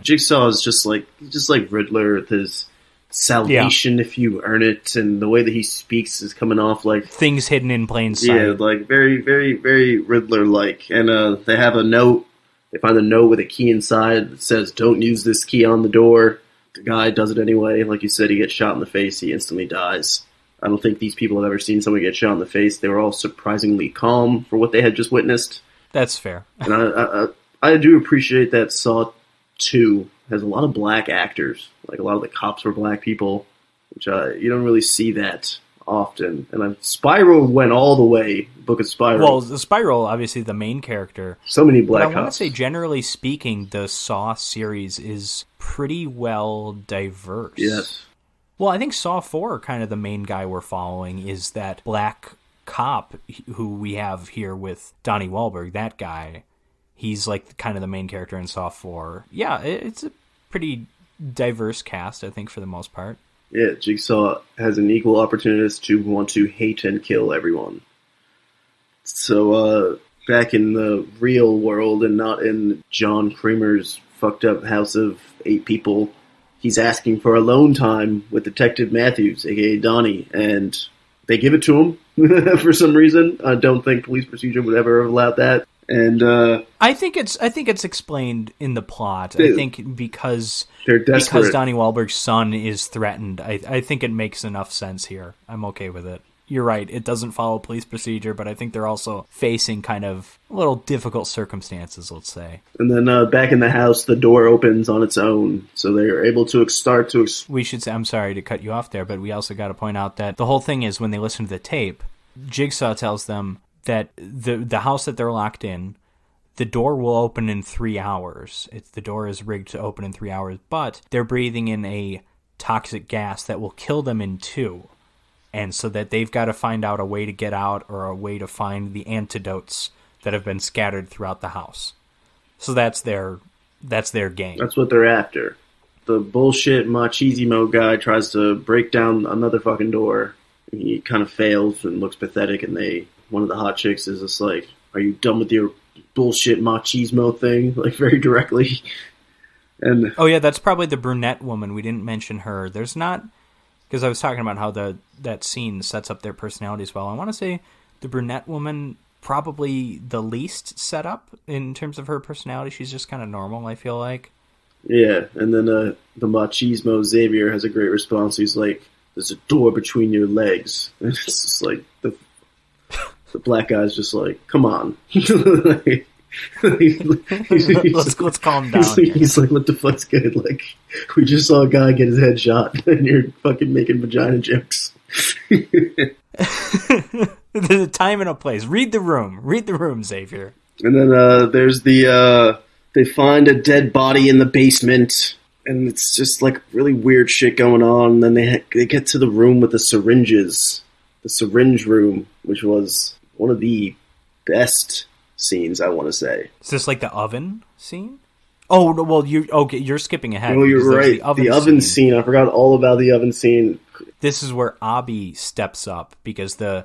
Jigsaw is just like Riddler with his salvation if you earn it, and the way that he speaks is coming off like things hidden in plain sight. Yeah, like very, very, very Riddler like. And they have a note. They find a note with a key inside that says, "Don't use this key on the door." The guy does it anyway. Like you said, he gets shot in the face. He instantly dies. I don't think these people have ever seen someone get shot in the face. They were all surprisingly calm for what they had just witnessed. That's fair. And I do appreciate that Saw 2 has a lot of black actors. Like, a lot of the cops were black people, which you don't really see that often. And Spiral went all the way, Book of Spiral. Well, the Spiral, obviously the main character. So many black cops. But I want to say, generally speaking, the Saw series is pretty well diverse. Yes. Well, I think Saw 4, kind of the main guy we're following, is that black cop who we have here with Donnie Wahlberg, that guy. He's like kind of the main character in Saw 4. Yeah, it's a pretty diverse cast, I think, for the most part. Yeah, Jigsaw has an equal opportunist to want to hate and kill everyone. So, back in the real world and not in John Kramer's fucked up house of 8 people, he's asking for alone time with Detective Matthews, aka Donnie, and they give it to him for some reason. I don't think police procedure would ever have allowed that. And I think it's explained in the plot. I think because they're desperate. Because Donnie Wahlberg's son is threatened. I think it makes enough sense here. I'm okay with it. You're right. It doesn't follow police procedure, but I think they're also facing kind of a little difficult circumstances, let's say. And then back in the house, the door opens on its own, so they're able to start to. We should say, I'm sorry to cut you off there, but we also got to point out that the whole thing is when they listen to the tape, Jigsaw tells them that the house that they're locked in, the door will open in 3 hours. The door is rigged to open in 3 hours, but they're breathing in a toxic gas that will kill them in 2. And so that they've got to find out a way to get out or a way to find the antidotes that have been scattered throughout the house. So that's their game. That's what they're after. The bullshit machismo guy tries to break down another fucking door. He kind of fails and looks pathetic, and one of the hot chicks is just like, "Are you done with your bullshit machismo thing?" Like, very directly. And oh yeah, that's probably the brunette woman. We didn't mention her. There's not, because I was talking about how that scene sets up their personalities well. I want to say the brunette woman probably the least set up in terms of her personality. She's just kind of normal, I feel like. Yeah, and then the machismo Xavier has a great response. He's like, "There's a door between your legs." And it's just like the black guy's just like, "Come on." Let's calm down. He's like, "What the fuck's good? Like, we just saw a guy get his head shot, and you're fucking making vagina jokes." There's a time and a place. Read the room, Xavier. And then there's they find a dead body in the basement, and it's just like really weird shit going on. And then they get to the room with the syringes, the syringe room, which was one of the best scenes, I want to say. Is this like the oven scene? Oh, no, well, you're skipping ahead. No, you're right. The oven scene. I forgot all about the oven scene. This is where Abby steps up because there's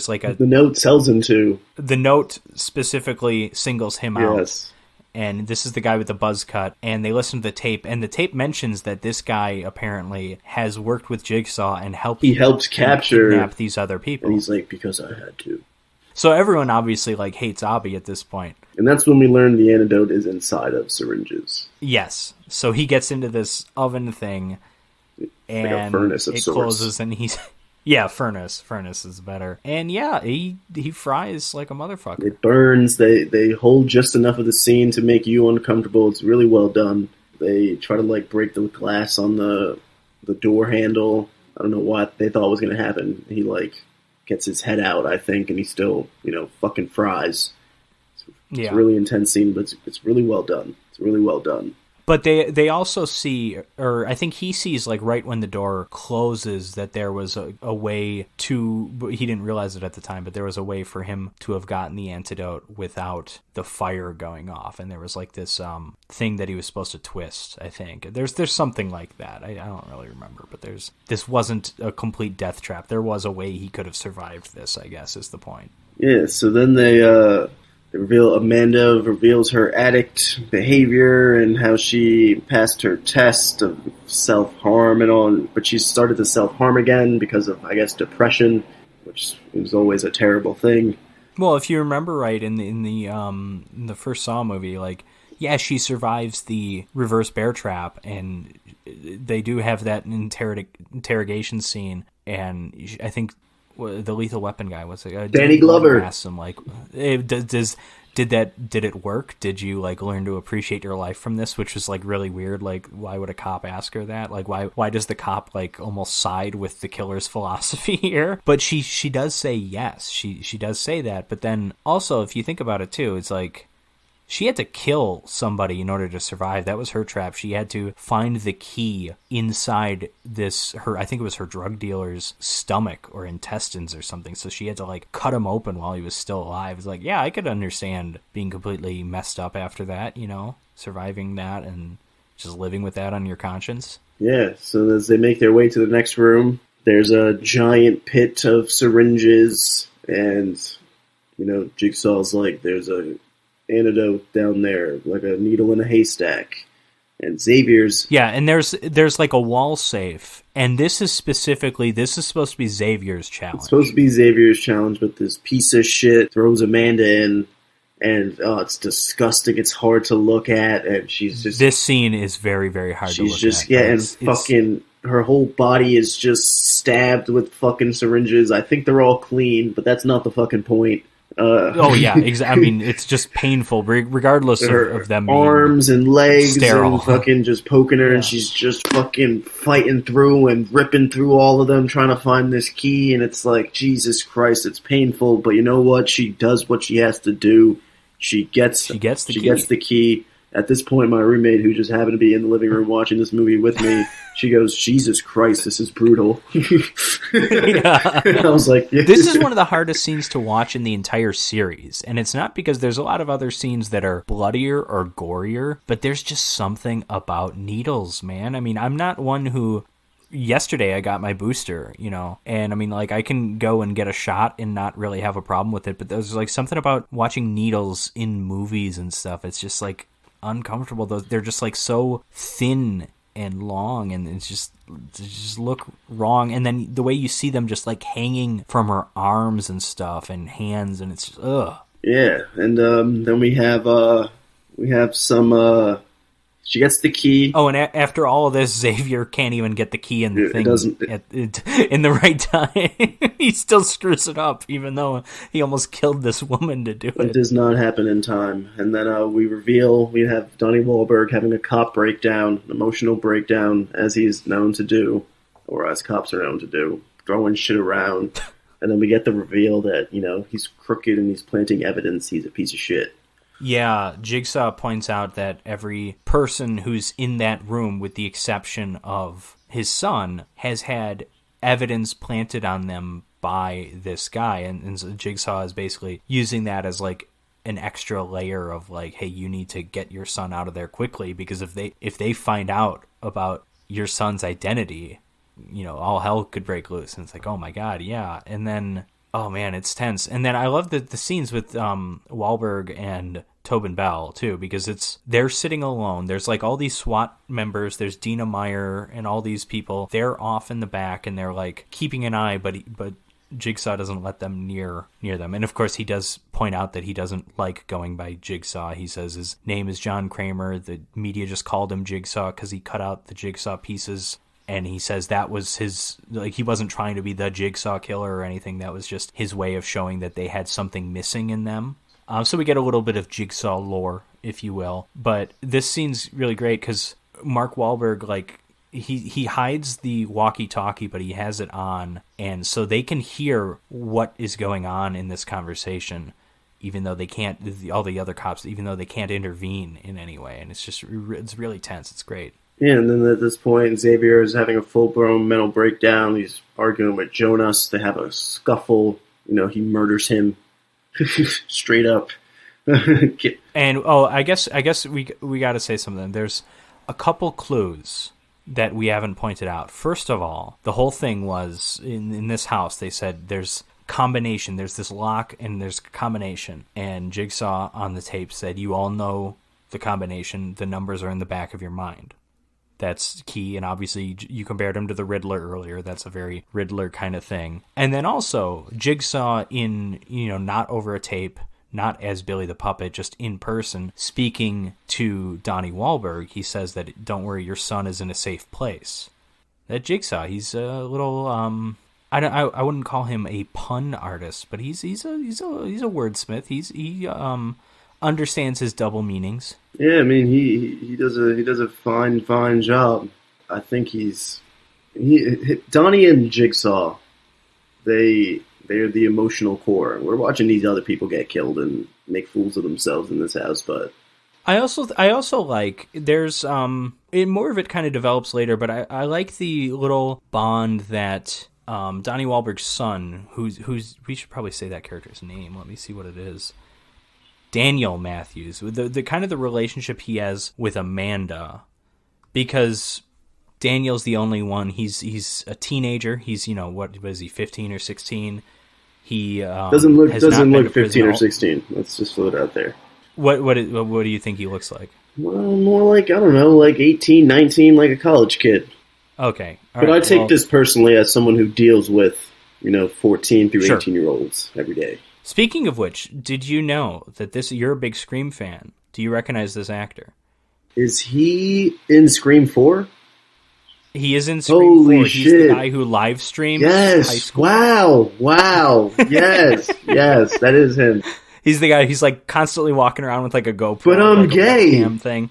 like the note tells him to. The note specifically singles him out. Yes. And this is the guy with the buzz cut, and they listen to the tape, and the tape mentions that this guy apparently has worked with Jigsaw and helped capture kidnap these other people. And he's like, "Because I had to." So everyone obviously like hates Abby at this point. And that's when we learn the antidote is inside of syringes. Yes. So he gets into this oven thing, and like a furnace of it sorts. Closes, and he's yeah, furnace. Furnace is better. And yeah, he fries like a motherfucker. It burns. They hold just enough of the scene to make you uncomfortable. It's really well done. They try to like break the glass on the door handle. I don't know what they thought was going to happen. He like gets his head out, I think, and he still, fucking fries. It's a really intense scene, but it's really well done. It's really well done. But they also see, or I think he sees, like, right when the door closes, that there was a way to, he didn't realize it at the time, but there was a way for him to have gotten the antidote without the fire going off. And there was, like, this thing that he was supposed to twist, I think. There's something like that. I don't really remember, but this wasn't a complete death trap. There was a way he could have survived this, I guess, is the point. Yeah, so then they Amanda reveals her addict behavior and how she passed her test of self-harm and all, but she started to self-harm again because of, I guess, depression, which is always a terrible thing. Well, if you remember right, in the first Saw movie, like, yeah, she survives the reverse bear trap, and they do have that interrogation scene, and I think the Lethal Weapon guy was like, Danny Glover asks him, like, hey, did it work? Did you, like, learn to appreciate your life from this? Which was, like, really weird. Like, why would a cop ask her that? Like, why does the cop, like, almost side with the killer's philosophy here? But she does say yes. She does say that. But then also, if you think about it too, it's like, she had to kill somebody in order to survive. That was her trap. She had to find the key inside I think it was her drug dealer's stomach or intestines or something. So she had to, like, cut him open while he was still alive. It's like, yeah, I could understand being completely messed up after that, surviving that and just living with that on your conscience. Yeah, so as they make their way to the next room, there's a giant pit of syringes, and, Jigsaw's like, there's a antidote down there, like a needle in a haystack. And Xavier's... Yeah, and there's like a wall safe, and this is supposed to be Xavier's challenge. It's supposed to be Xavier's challenge, but this piece of shit throws Amanda in, and it's disgusting. It's hard to look at, and she's just... This scene is very, very hard to look at. She's just getting her whole body is just stabbed with fucking syringes. I think they're all clean, but that's not the fucking point. Oh yeah, exactly. I mean, it's just painful, regardless of them being arms and legs sterile. And fucking just poking her, and she's just fucking fighting through and ripping through all of them, trying to find this key. And it's like, Jesus Christ, it's painful. But you know what? She does what she has to do. She gets the key. At this point, my roommate, who just happened to be in the living room watching this movie with me, she goes, Jesus Christ, this is brutal. Yeah. I was like, yeah. This is one of the hardest scenes to watch in the entire series. And it's not because there's a lot of other scenes that are bloodier or gorier, but there's just something about needles, man. I mean, I'm not one who... Yesterday I got my booster, and I mean, like, I can go and get a shot and not really have a problem with it, but there's, like, something about watching needles in movies and stuff. It's just, like, uncomfortable. They're just, like, so thin and long, and they just look wrong. And then the way you see them just, like, hanging from her arms and stuff and hands, and it's just, ugh. Yeah, and then we have some... She gets the key. Oh, and after all of this, Xavier can't even get the key in the thing in the right time. He still screws it up, even though he almost killed this woman to do it. It does not happen in time. And then we have Donnie Wahlberg having a cop breakdown, an emotional breakdown, as he's known to do, or as cops are known to do, throwing shit around. And then we get the reveal that, he's crooked and he's planting evidence. He's a piece of shit. Yeah, Jigsaw points out that every person who's in that room, with the exception of his son, has had evidence planted on them by this guy. And so Jigsaw is basically using that as, like, an extra layer of, like, hey, you need to get your son out of there quickly, because if they find out about your son's identity, all hell could break loose. And it's like, oh my God, yeah. And then... Oh man, it's tense. And then I love the scenes with Wahlberg and Tobin Bell too, because they're sitting alone. There's, like, all these SWAT members. There's Dina Meyer and all these people. They're off in the back and they're, like, keeping an eye, but Jigsaw doesn't let them near them. And of course, he does point out that he doesn't like going by Jigsaw. He says his name is John Kramer. The media just called him Jigsaw because he cut out the Jigsaw pieces. And he says that was his, like, he wasn't trying to be the Jigsaw killer or anything. That was just his way of showing that they had something missing in them. So we get a little bit of Jigsaw lore, if you will. But this scene's really great because Mark Wahlberg, like, he hides the walkie-talkie, but he has it on. And so they can hear what is going on in this conversation, even though they can't, all the other cops, even though they can't intervene in any way. And it's really tense. It's great. Yeah, and then at this point, Xavier is having a full-blown mental breakdown. He's arguing with Jonas. They have a scuffle. He murders him straight up. And I guess we got to say something. There's a couple clues that we haven't pointed out. First of all, the whole thing was in this house. They said there's combination. There's this lock and there's combination. And Jigsaw on the tape said, "You all know the combination. The numbers are in the back of your mind." That's key, and obviously you compared him to the Riddler earlier. That's a very Riddler kind of thing. And then also Jigsaw in, not over a tape, not as Billy the Puppet, just in person, speaking to Donnie Wahlberg, he says that, "Don't worry, your son is in a safe place." That Jigsaw, he's a little I wouldn't call him a pun artist, but he's a wordsmith. He understands his double meanings. Yeah, I mean he does a fine job. I think Donnie and Jigsaw, they're the emotional core. We're watching these other people get killed and make fools of themselves in this house, but I also like there's more of it kind of develops later, but I like the little bond that Donnie Wahlberg's son, who's we should probably say that character's name. Let me see what it is. Daniel Matthews, the kind of the relationship he has with Amanda, because Daniel's the only one. He's a teenager. He's what is he, 15 or 16? He doesn't look 15 or 16. Let's just throw it out there. What do you think he looks like? Well, more like, I don't know, like 18, 19, like a college kid. Okay. But I take this personally as someone who deals with 14 through 18-year-olds every day. Speaking of which, did you know that you're a big Scream fan? Do you recognize this actor? Is he in Scream 4? He is in Scream 4. Holy He's shit. the guy who live streams Yes. high school. Wow. Yes. Yes, that is him. He's the guy. He's like constantly walking around with like a GoPro. But I'm gay. A webcam thing.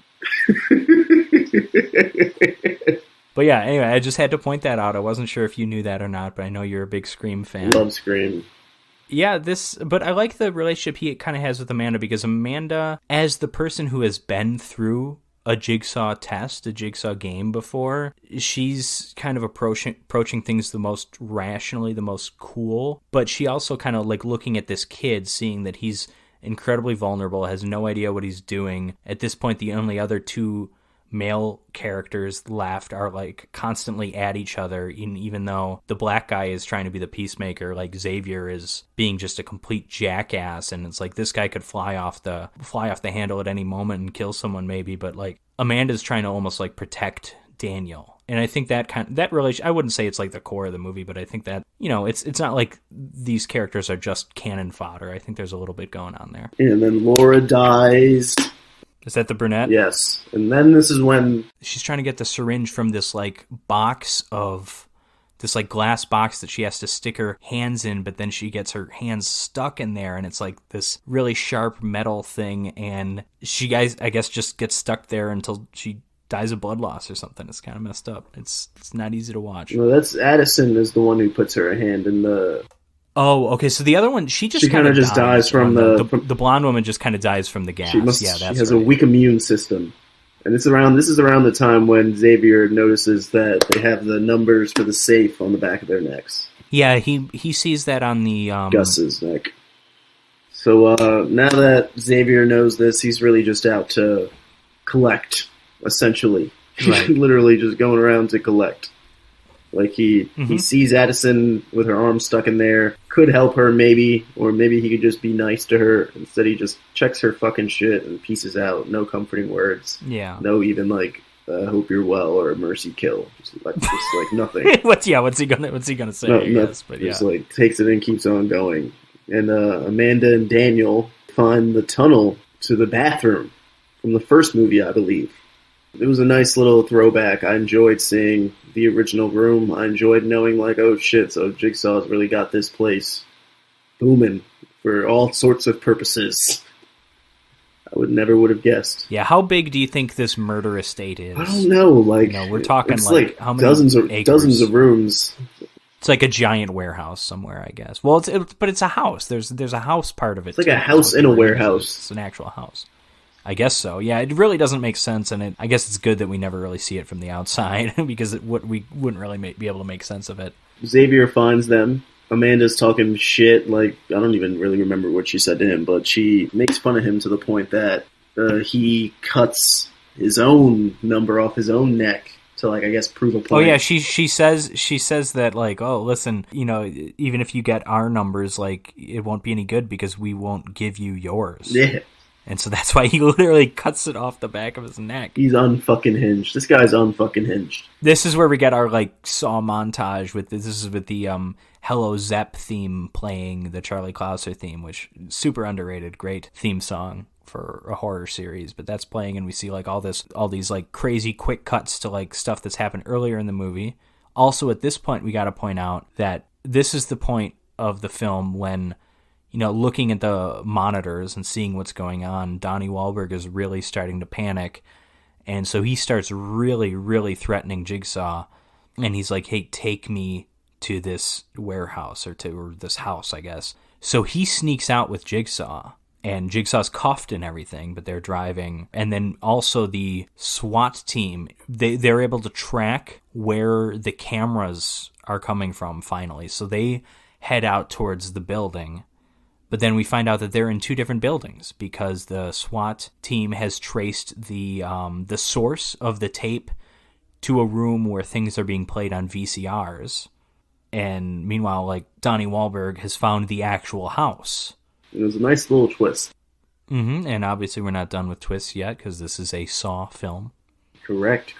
But yeah, anyway, I just had to point that out. I wasn't sure if you knew that or not, but I know you're a big Scream fan. Love Scream. Yeah, but I like the relationship he kind of has with Amanda, because Amanda, as the person who has been through a Jigsaw test, a Jigsaw game before, she's kind of approaching things the most rationally, the most cool, but she also kind of like looking at this kid, seeing that he's incredibly vulnerable, has no idea what he's doing. At this point, the only other two male characters left are like constantly at each other, even though the black guy is trying to be the peacemaker, like Xavier is being just a complete jackass, and it's like this guy could fly off the handle at any moment and kill someone maybe, but like Amanda's trying to almost like protect Daniel. And I think that relation, I wouldn't say it's like the core of the movie, but I think that, it's not like these characters are just cannon fodder. I think there's a little bit going on there. And then Laura dies. Is that the brunette? Yes. And then this is when she's trying to get the syringe from this like box of this like glass box that she has to stick her hands in, but then she gets her hands stuck in there, and it's like this really sharp metal thing, and she I guess just gets stuck there until she dies of blood loss or something. It's kind of messed up. It's not easy to watch. No, that's Addison is the one who puts her hand in the... Oh, okay. So the other one, she kind of just dies from the blonde woman. Just kind of dies from the gas. She has a weak immune system, and this is around the time when Xavier notices that they have the numbers for the safe on the back of their necks. Yeah, he sees that on the Gus's neck. So now that Xavier knows this, he's really just out to collect, essentially. Right. Literally just going around to collect. Like he sees Addison with her arm stuck in there, could help her maybe, or maybe he could just be nice to her. Instead he just checks her fucking shit and pieces out. No comforting words. Yeah. No even like, hope you're well, or a mercy kill. Just like nothing. What's he gonna say? Just like takes it and keeps on going. And Amanda and Daniel find the tunnel to the bathroom from the first movie, I believe. It was a nice little throwback. I enjoyed seeing the original room. I enjoyed knowing, like, oh shit, so Jigsaw's really got this place booming for all sorts of purposes. I would have guessed. Yeah, how big do you think this murder estate is? I don't know. Like, we're talking like how many dozens of rooms. It's like a giant warehouse somewhere, I guess. Well, but it's a house. There's a house part of it. It's like a house in a warehouse. It's an actual house. I guess so. Yeah, it really doesn't make sense, and I guess it's good that we never really see it from the outside because we wouldn't really be able to make sense of it. Xavier finds them. Amanda's talking shit. Like, I don't even really remember what she said to him, but she makes fun of him to the point that he cuts his own number off his own neck to, like, I guess, prove a point. Oh yeah, she says that, like, oh, listen, you know, even if you get our numbers, like, it won't be any good because we won't give you yours. Yeah. And so that's why he literally cuts it off the back of his neck. He's unfucking hinged. This guy's unfucking hinged. This is where we get our, like, Saw montage with this is with the Hello Zepp theme playing, the Charlie Clouser theme, which is super underrated, great theme song for a horror series. But that's playing, and we see, like, all these like crazy quick cuts to, like, stuff that's happened earlier in the movie. Also, at this point, we got to point out that this is the point of the film when, you know, looking at the monitors and seeing what's going on, Donnie Wahlberg is really starting to panic. And so he starts really, really threatening Jigsaw. And he's like, hey, take me to this warehouse or this house, I guess. So he sneaks out with Jigsaw. And Jigsaw's cuffed and everything, but they're driving. And then also the SWAT team, they're able to track where the cameras are coming from finally. So they head out towards the building. But then we find out that they're in two different buildings because the SWAT team has traced the source of the tape to a room where things are being played on VCRs. And meanwhile, like, Donnie Wahlberg has found the actual house. It was a nice little twist. Mm-hmm. And obviously we're not done with twists yet because this is a Saw film. Correct.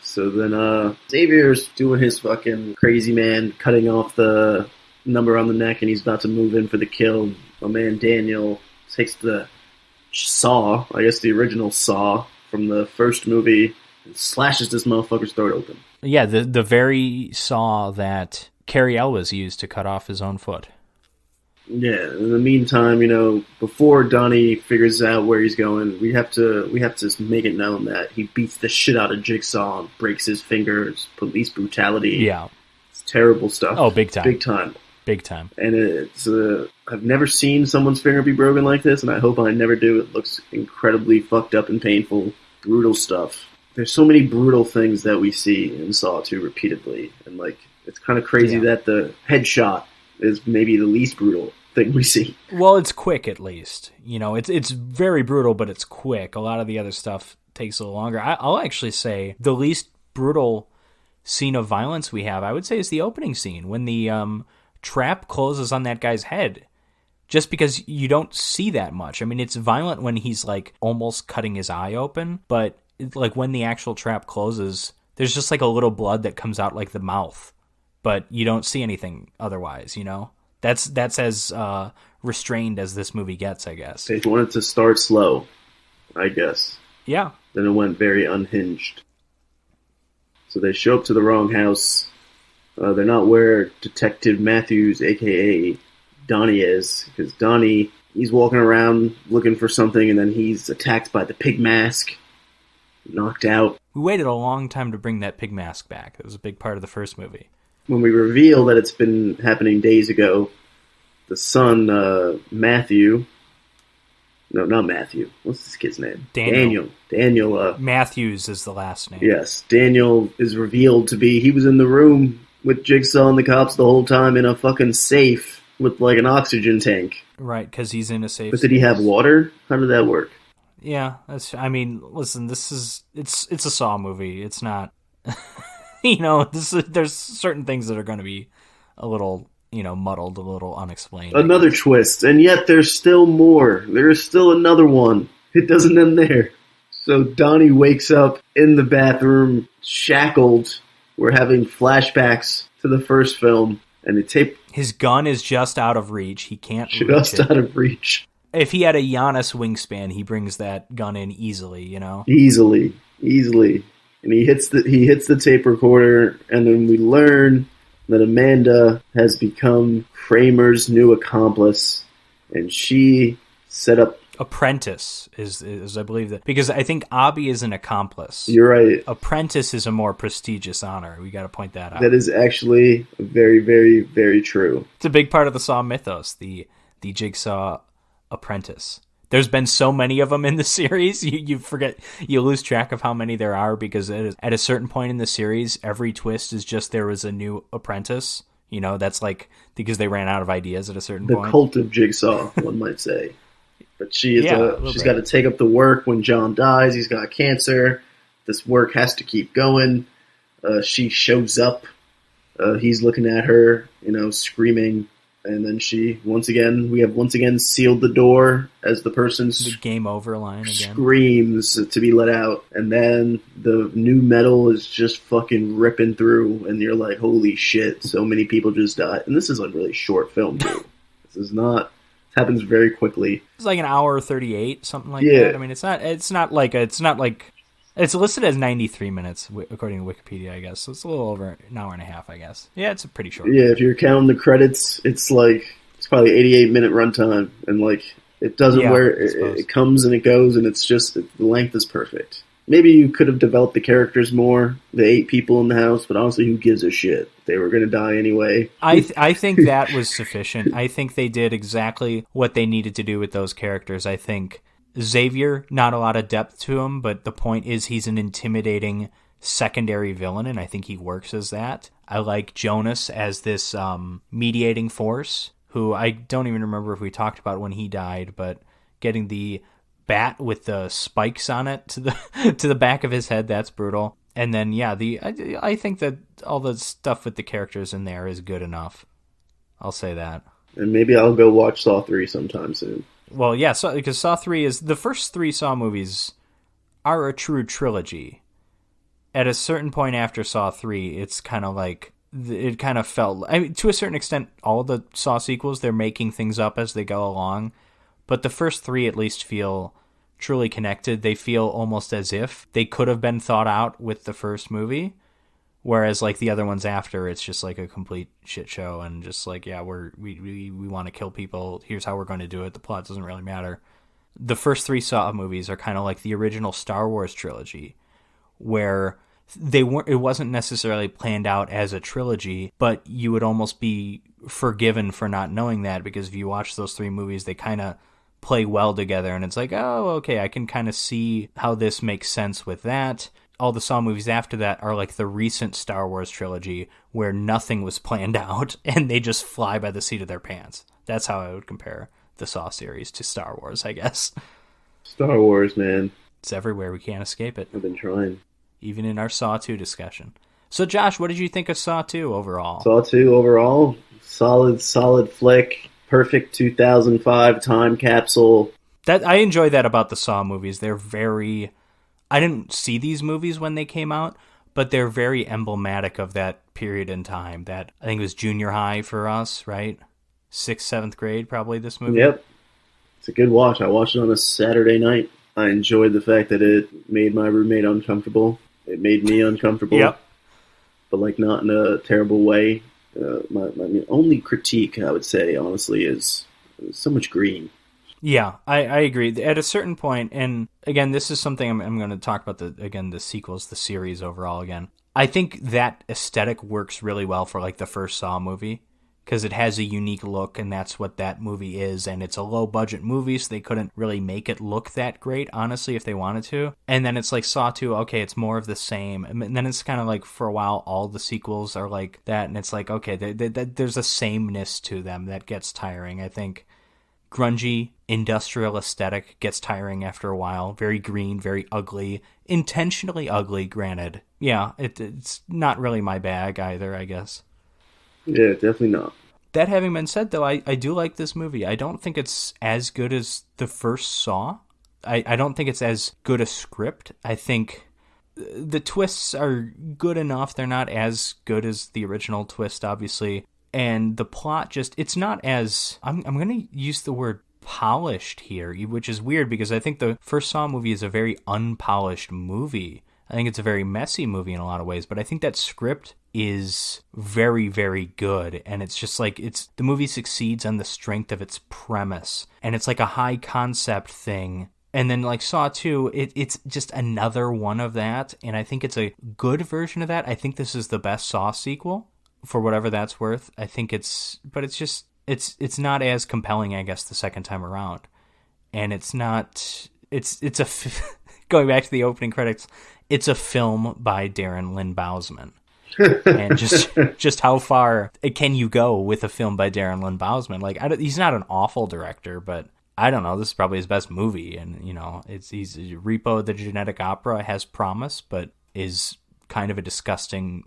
So then Xavier's doing his fucking crazy man, cutting off the number on the neck, and he's about to move in for the kill. My man Daniel takes the saw, I guess the original saw from the first movie, and slashes this motherfucker's throat open. Yeah, the very saw that Cary Elwes used to cut off his own foot. Yeah, in the meantime, you know, before Donnie figures out where he's going, we have to make it known that he beats the shit out of Jigsaw and breaks his fingers, police brutality. Yeah. It's terrible stuff. Oh, big time. Big time. And it's I've never seen someone's finger be broken like this, and I hope I never do. It looks incredibly fucked up and painful. Brutal stuff. There's so many brutal things that we see in Saw 2 repeatedly, and, like, it's kind of crazy that the headshot is maybe the least brutal thing we see. Well, it's quick, at least. You know, it's very brutal, but it's quick. A lot of the other stuff takes a little longer. I'll actually say the least brutal scene of violence we have, I would say, is the opening scene when the trap closes on that guy's head. Just because you don't see that much. I mean, it's violent when he's, like, almost cutting his eye open, but, like, when the actual trap closes, there's just, like, a little blood that comes out, like, the mouth. But you don't see anything otherwise, you know? That's as restrained as this movie gets, I guess. They wanted to start slow, I guess. Yeah. Then it went very unhinged. So they show up to the wrong house. They're not where Detective Matthews, a.k.a. Donnie, is. Because Donnie, he's walking around looking for something, and then he's attacked by the pig mask. Knocked out. We waited a long time to bring that pig mask back. It was a big part of the first movie. When we reveal that it's been happening days ago, the son, Matthew... No, not Matthew. What's this kid's name? Daniel. Matthews is the last name. Yes. Daniel is revealed to be... He was in the room with Jigsaw and the cops the whole time in a fucking safe with, like, an oxygen tank. Right, because he's in a safe But did he have water? How did that work? Yeah, I mean, listen, it's a Saw movie. It's not... You know, there's certain things that are going to be a little, you know, muddled, a little unexplained. Another twist, and yet there's still more. There is still another one. It doesn't end there. So Donnie wakes up in the bathroom, shackled. We're having flashbacks to the first film, and the tape... His gun is just out of reach. He can't reach it. Just out of reach. If he had a Giannis wingspan, he brings that gun in easily, you know? Easily. And he hits the tape recorder, and then we learn that Amanda has become Kramer's new accomplice, and she set up Apprentice is I believe that, because I think Abi is an accomplice. You're right. Apprentice is a more prestigious honor. We got to point that out. That is actually very, very, very true. It's a big part of the Saw mythos, the Jigsaw apprentice. There's been so many of them in the series, you forget, you lose track of how many there are, because at a certain point in the series, every twist is just there was a new apprentice. You know, that's like because they ran out of ideas at a certain point. The cult of Jigsaw, one might say. But she's bit. got to take up the work when John dies. He's got cancer. This work has to keep going. She shows up. He's looking at her, screaming. And then we have once again sealed the door as the person the game over line again screams to be let out. And then the new metal is just fucking ripping through. And you're like, holy shit, so many people just died. And this is a really short film, too. This happens very quickly. It's like an hour 38, something like that. I mean, it's not like it's listed as 93 minutes according to Wikipedia, I guess. So it's a little over an hour and a half, I guess. Yeah, it's a pretty short. Yeah, if you're counting the credits, it's probably 88-minute runtime, and it doesn't it comes and it goes, and it's just the length is perfect. Maybe you could have developed the characters more, the 8 people in the house, but honestly, who gives a shit? They were going to die anyway. I think that was sufficient. I think they did exactly what they needed to do with those characters. I think Xavier, not a lot of depth to him, but the point is he's an intimidating secondary villain, and I think he works as that. I like Jonas as this mediating force, who I don't even remember if we talked about when he died, but getting the bat with the spikes on it to the back of his head, that's brutal. And then I think that all the stuff with the characters in there is good enough. I'll say that. And maybe I'll go watch Saw 3 sometime soon. Well, yeah, because Saw 3 is the first 3 Saw movies are a true trilogy. At a certain point after Saw 3, it's kind of like it kind of felt. I mean, to a certain extent, all the Saw sequels, they're making things up as they go along. But the first 3 at least feel truly connected. They feel almost as if they could have been thought out with the first movie. Whereas the other ones after, it's just like a complete shit show and just we want to kill people. Here's how we're going to do it. The plot doesn't really matter. The first 3 Saw movies are kind of like the original Star Wars trilogy, where it wasn't necessarily planned out as a trilogy, but you would almost be forgiven for not knowing that, because if you watch those 3 movies, they kind of play well together, and it's like, oh, okay, I can kind of see how this makes sense with that. All the Saw movies after that are like the recent Star Wars trilogy, where nothing was planned out and they just fly by the seat of their pants. That's how I would compare the Saw series to Star Wars, I guess. Star Wars, man. It's everywhere. We can't escape it. I've been trying. Even in our Saw 2 discussion. So, Josh, what did you think of Saw 2 overall? Saw 2 overall, solid flick. Perfect 2005 time capsule. That I enjoy that about the Saw movies. They're very... I didn't see these movies when they came out, but they're very emblematic of that period in time. That I think it was junior high for us, right? 6th, 7th grade, probably, this movie. Yep. It's a good watch. I watched it on a Saturday night. I enjoyed the fact that it made my roommate uncomfortable. It made me uncomfortable. Yep. But not in a terrible way. My only critique, I would say, honestly, is so much green. Yeah, I agree. At a certain point, and again, this is something I'm going to talk about, the sequels, the series overall again. I think that aesthetic works really well for the first Saw movie, because it has a unique look, and that's what that movie is, and it's a low-budget movie, so they couldn't really make it look that great, honestly, if they wanted to. And then it's like Saw 2, okay, it's more of the same. And then it's kind of for a while, all the sequels are like that, and it's like, okay, there's a sameness to them that gets tiring. I think grungy, industrial aesthetic gets tiring after a while. Very green, very ugly. Intentionally ugly, granted. Yeah, it's not really my bag either, I guess. Yeah, definitely not. That having been said, though, I do like this movie. I don't think it's as good as the first Saw. I don't think it's as good a script. I think the twists are good enough. They're not as good as the original twist, obviously. And the plot it's not as... I'm going to use the word polished here, which is weird because I think the first Saw movie is a very unpolished movie. I think it's a very messy movie in a lot of ways, but I think that script is very, very good. And it's just like, the movie succeeds on the strength of its premise. And it's like a high concept thing. And then like Saw 2, it's just another one of that. And I think it's a good version of that. I think this is the best Saw sequel, for whatever that's worth. I think it's not as compelling, I guess, the second time around. And it's not, going back to the opening credits, it's a film by Darren Lynn Bousman. And just how far can you go with a film by Darren Lynn Bousman? Like, he's not an awful director, but I don't know, this is probably his best movie. And, you know, he's Repo the Genetic Opera has promise, but is kind of a disgusting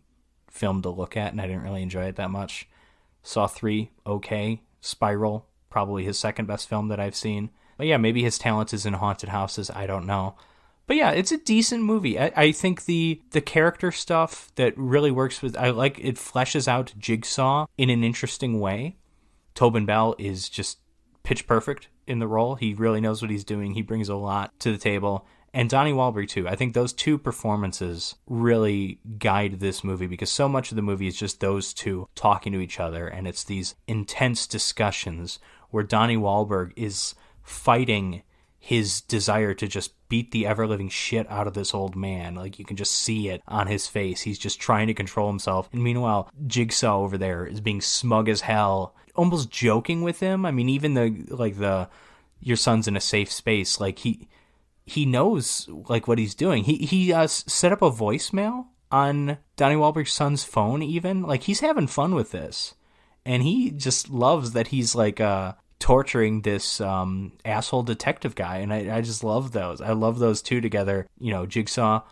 film to look at, and I didn't really enjoy it that much. Saw 3, okay. Spiral, probably his second best film that I've seen. But yeah, maybe his talent is in haunted houses, I don't know. But yeah, it's a decent movie. I think the character stuff that really works with, I like it fleshes out Jigsaw in an interesting way. Tobin Bell is just pitch perfect in the role. He really knows what he's doing. He brings a lot to the table. And Donnie Wahlberg too. I think those two performances really guide this movie, because so much of the movie is just those two talking to each other, and it's these intense discussions where Donnie Wahlberg is fighting his desire to just beat the ever-living shit out of this old man. Like, you can just see it on his face. He's just trying to control himself. And meanwhile, Jigsaw over there is being smug as hell, almost joking with him. I mean, even the your son's in a safe space, like, he knows, like, what he's doing. He set up a voicemail on Donnie Wahlberg's son's phone even. Like, he's having fun with this. And he just loves that he's, like, torturing this asshole detective guy. And I just love those. I love those two together. You know, Jigsaw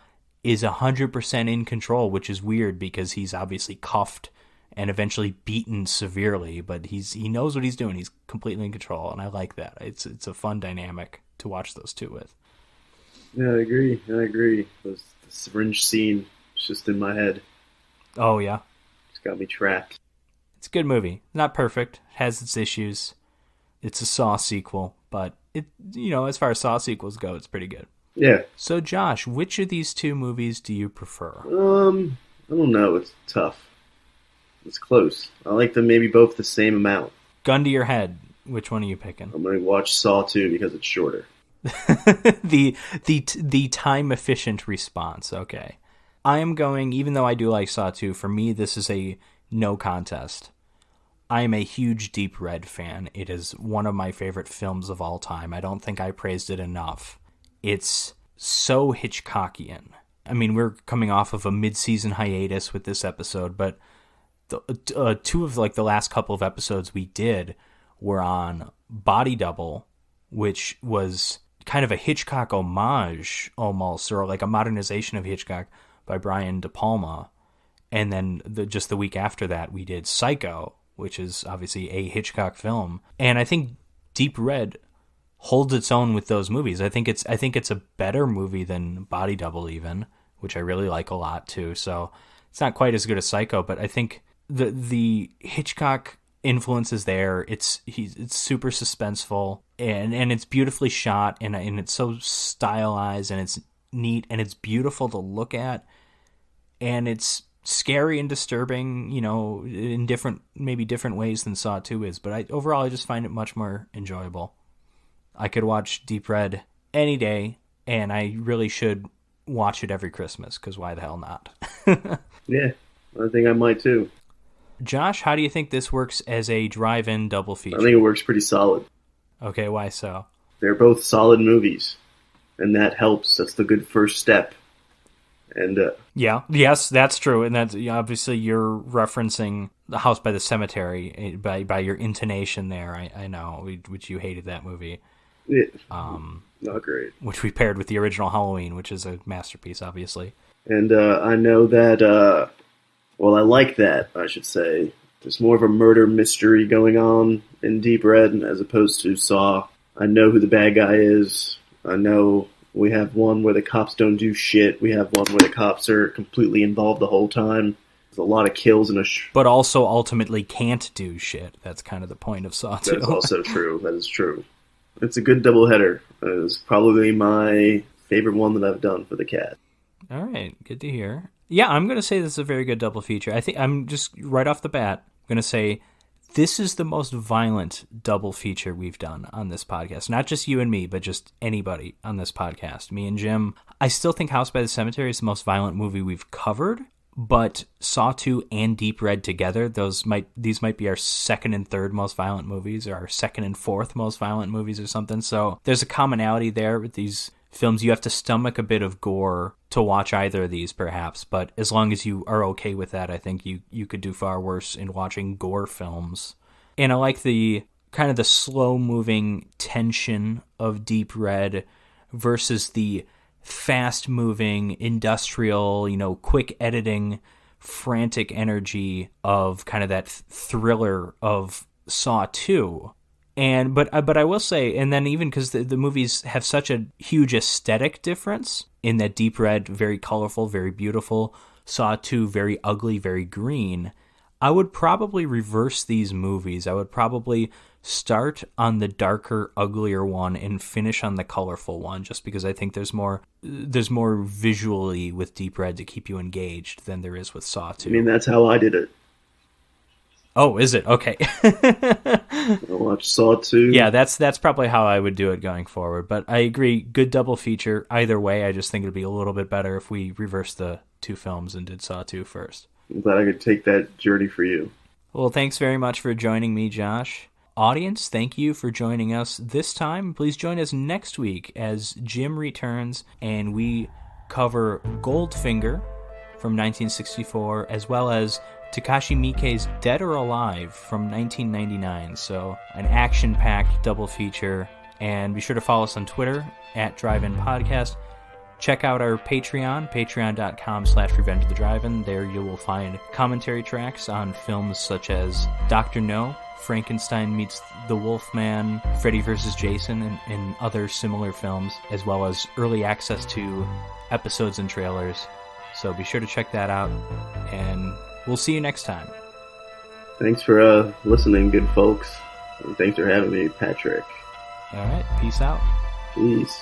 is 100% in control, which is weird because he's obviously cuffed and eventually beaten severely. But he knows what he's doing. He's completely in control. And I like that. It's a fun dynamic to watch those two with. Yeah, I agree. The syringe scene is just in my head. Oh, yeah. It's got me trapped. It's a good movie. Not perfect. Has its issues. It's a Saw sequel, but it, you know, as far as Saw sequels go, it's pretty good. Yeah. So, Josh, which of these two movies do you prefer? I don't know. It's tough. It's close. I like them maybe both the same amount. Gun to your head. Which one are you picking? I'm going to watch Saw 2 because it's shorter. the time efficient response. Okay. I am going, even though I do like Saw 2, for me this is a no contest. I am a huge Deep Red fan. It is one of my favorite films of all time. I don't think I praised it enough. It's so Hitchcockian. I mean, we're coming off of a mid-season hiatus with this episode, but the two of like the last couple of episodes we did were on Body Double, which was kind of a Hitchcock homage almost, or like a modernization of Hitchcock by Brian De Palma. And then just the week after that, we did Psycho, which is obviously a Hitchcock film. And I think Deep Red holds its own with those movies. I think it's a better movie than Body Double even, which I really like a lot too. So it's not quite as good as Psycho, but I think the Hitchcock influence is there. It's super suspenseful, and it's beautifully shot, and it's so stylized, and it's neat, and it's beautiful to look at, and it's scary and disturbing, you know, in different ways than Saw 2 is. But overall I just find it much more enjoyable. I could watch Deep Red any day, and I really should watch it every Christmas, because why the hell not? Yeah, I think I might too. Josh, how do you think this works as a drive-in double feature? I think it works pretty solid. Okay, why so? They're both solid movies, and that helps. That's the good first step. And yes, that's true, and that's obviously you're referencing The House by the Cemetery by your intonation there. I know, which you hated that movie. Yeah, not great. Which we paired with the original Halloween, which is a masterpiece, obviously. And I know that. Well, I like that, I should say. There's more of a murder mystery going on in Deep Red as opposed to Saw. I know who the bad guy is. I know we have one where the cops don't do shit. We have one where the cops are completely involved the whole time. There's a lot of kills in a... But also ultimately can't do shit. That's kind of the point of Saw 2. That's also true. That is true. It's a good doubleheader. It's probably my favorite one that I've done for the cat. All right. Good to hear. Yeah, I'm going to say this is a very good double feature. I think I'm just right off the bat going to say this is the most violent double feature we've done on this podcast. Not just you and me, but just anybody on this podcast. Me and Jim. I still think House by the Cemetery is the most violent movie we've covered, but Saw 2 and Deep Red together, these might be our second and third most violent movies, or our second and fourth most violent movies or something. So there's a commonality there with these films. You have to stomach a bit of gore to watch either of these, perhaps, but as long as you are okay with that, I think you could do far worse in watching gore films. And I like the kind of the slow-moving tension of Deep Red versus the fast-moving, industrial, quick editing, frantic energy of kind of that thriller of Saw 2. But I will say, and then even because the movies have such a huge aesthetic difference, in that Deep Red, very colorful, very beautiful, Saw 2, very ugly, very green, I would probably reverse these movies. I would probably start on the darker, uglier one and finish on the colorful one, just because I think there's more visually with Deep Red to keep you engaged than there is with Saw 2. I mean, that's how I did it. Oh, is it? Okay. I watched Saw 2. Yeah, that's probably how I would do it going forward. But I agree, good double feature. Either way, I just think it'd be a little bit better if we reversed the two films and did Saw 2 first. I'm glad I could take that journey for you. Well, thanks very much for joining me, Josh. Audience, thank you for joining us this time. Please join us next week as Jim returns and we cover Goldfinger from 1964, as well as Takashi Miike's Dead or Alive from 1999. So an action-packed double feature. And be sure to follow us on Twitter at Drive-In Podcast. Check out our Patreon, patreon.com/Revenge of the Drive-In. There you will find commentary tracks on films such as Dr. No, Frankenstein Meets the Wolfman, Freddy vs. Jason, and other similar films, as well as early access to episodes and trailers. So be sure to check that out, and we'll see you next time. Thanks for listening, good folks. And thanks for having me, Patrick. All right, peace out. Peace.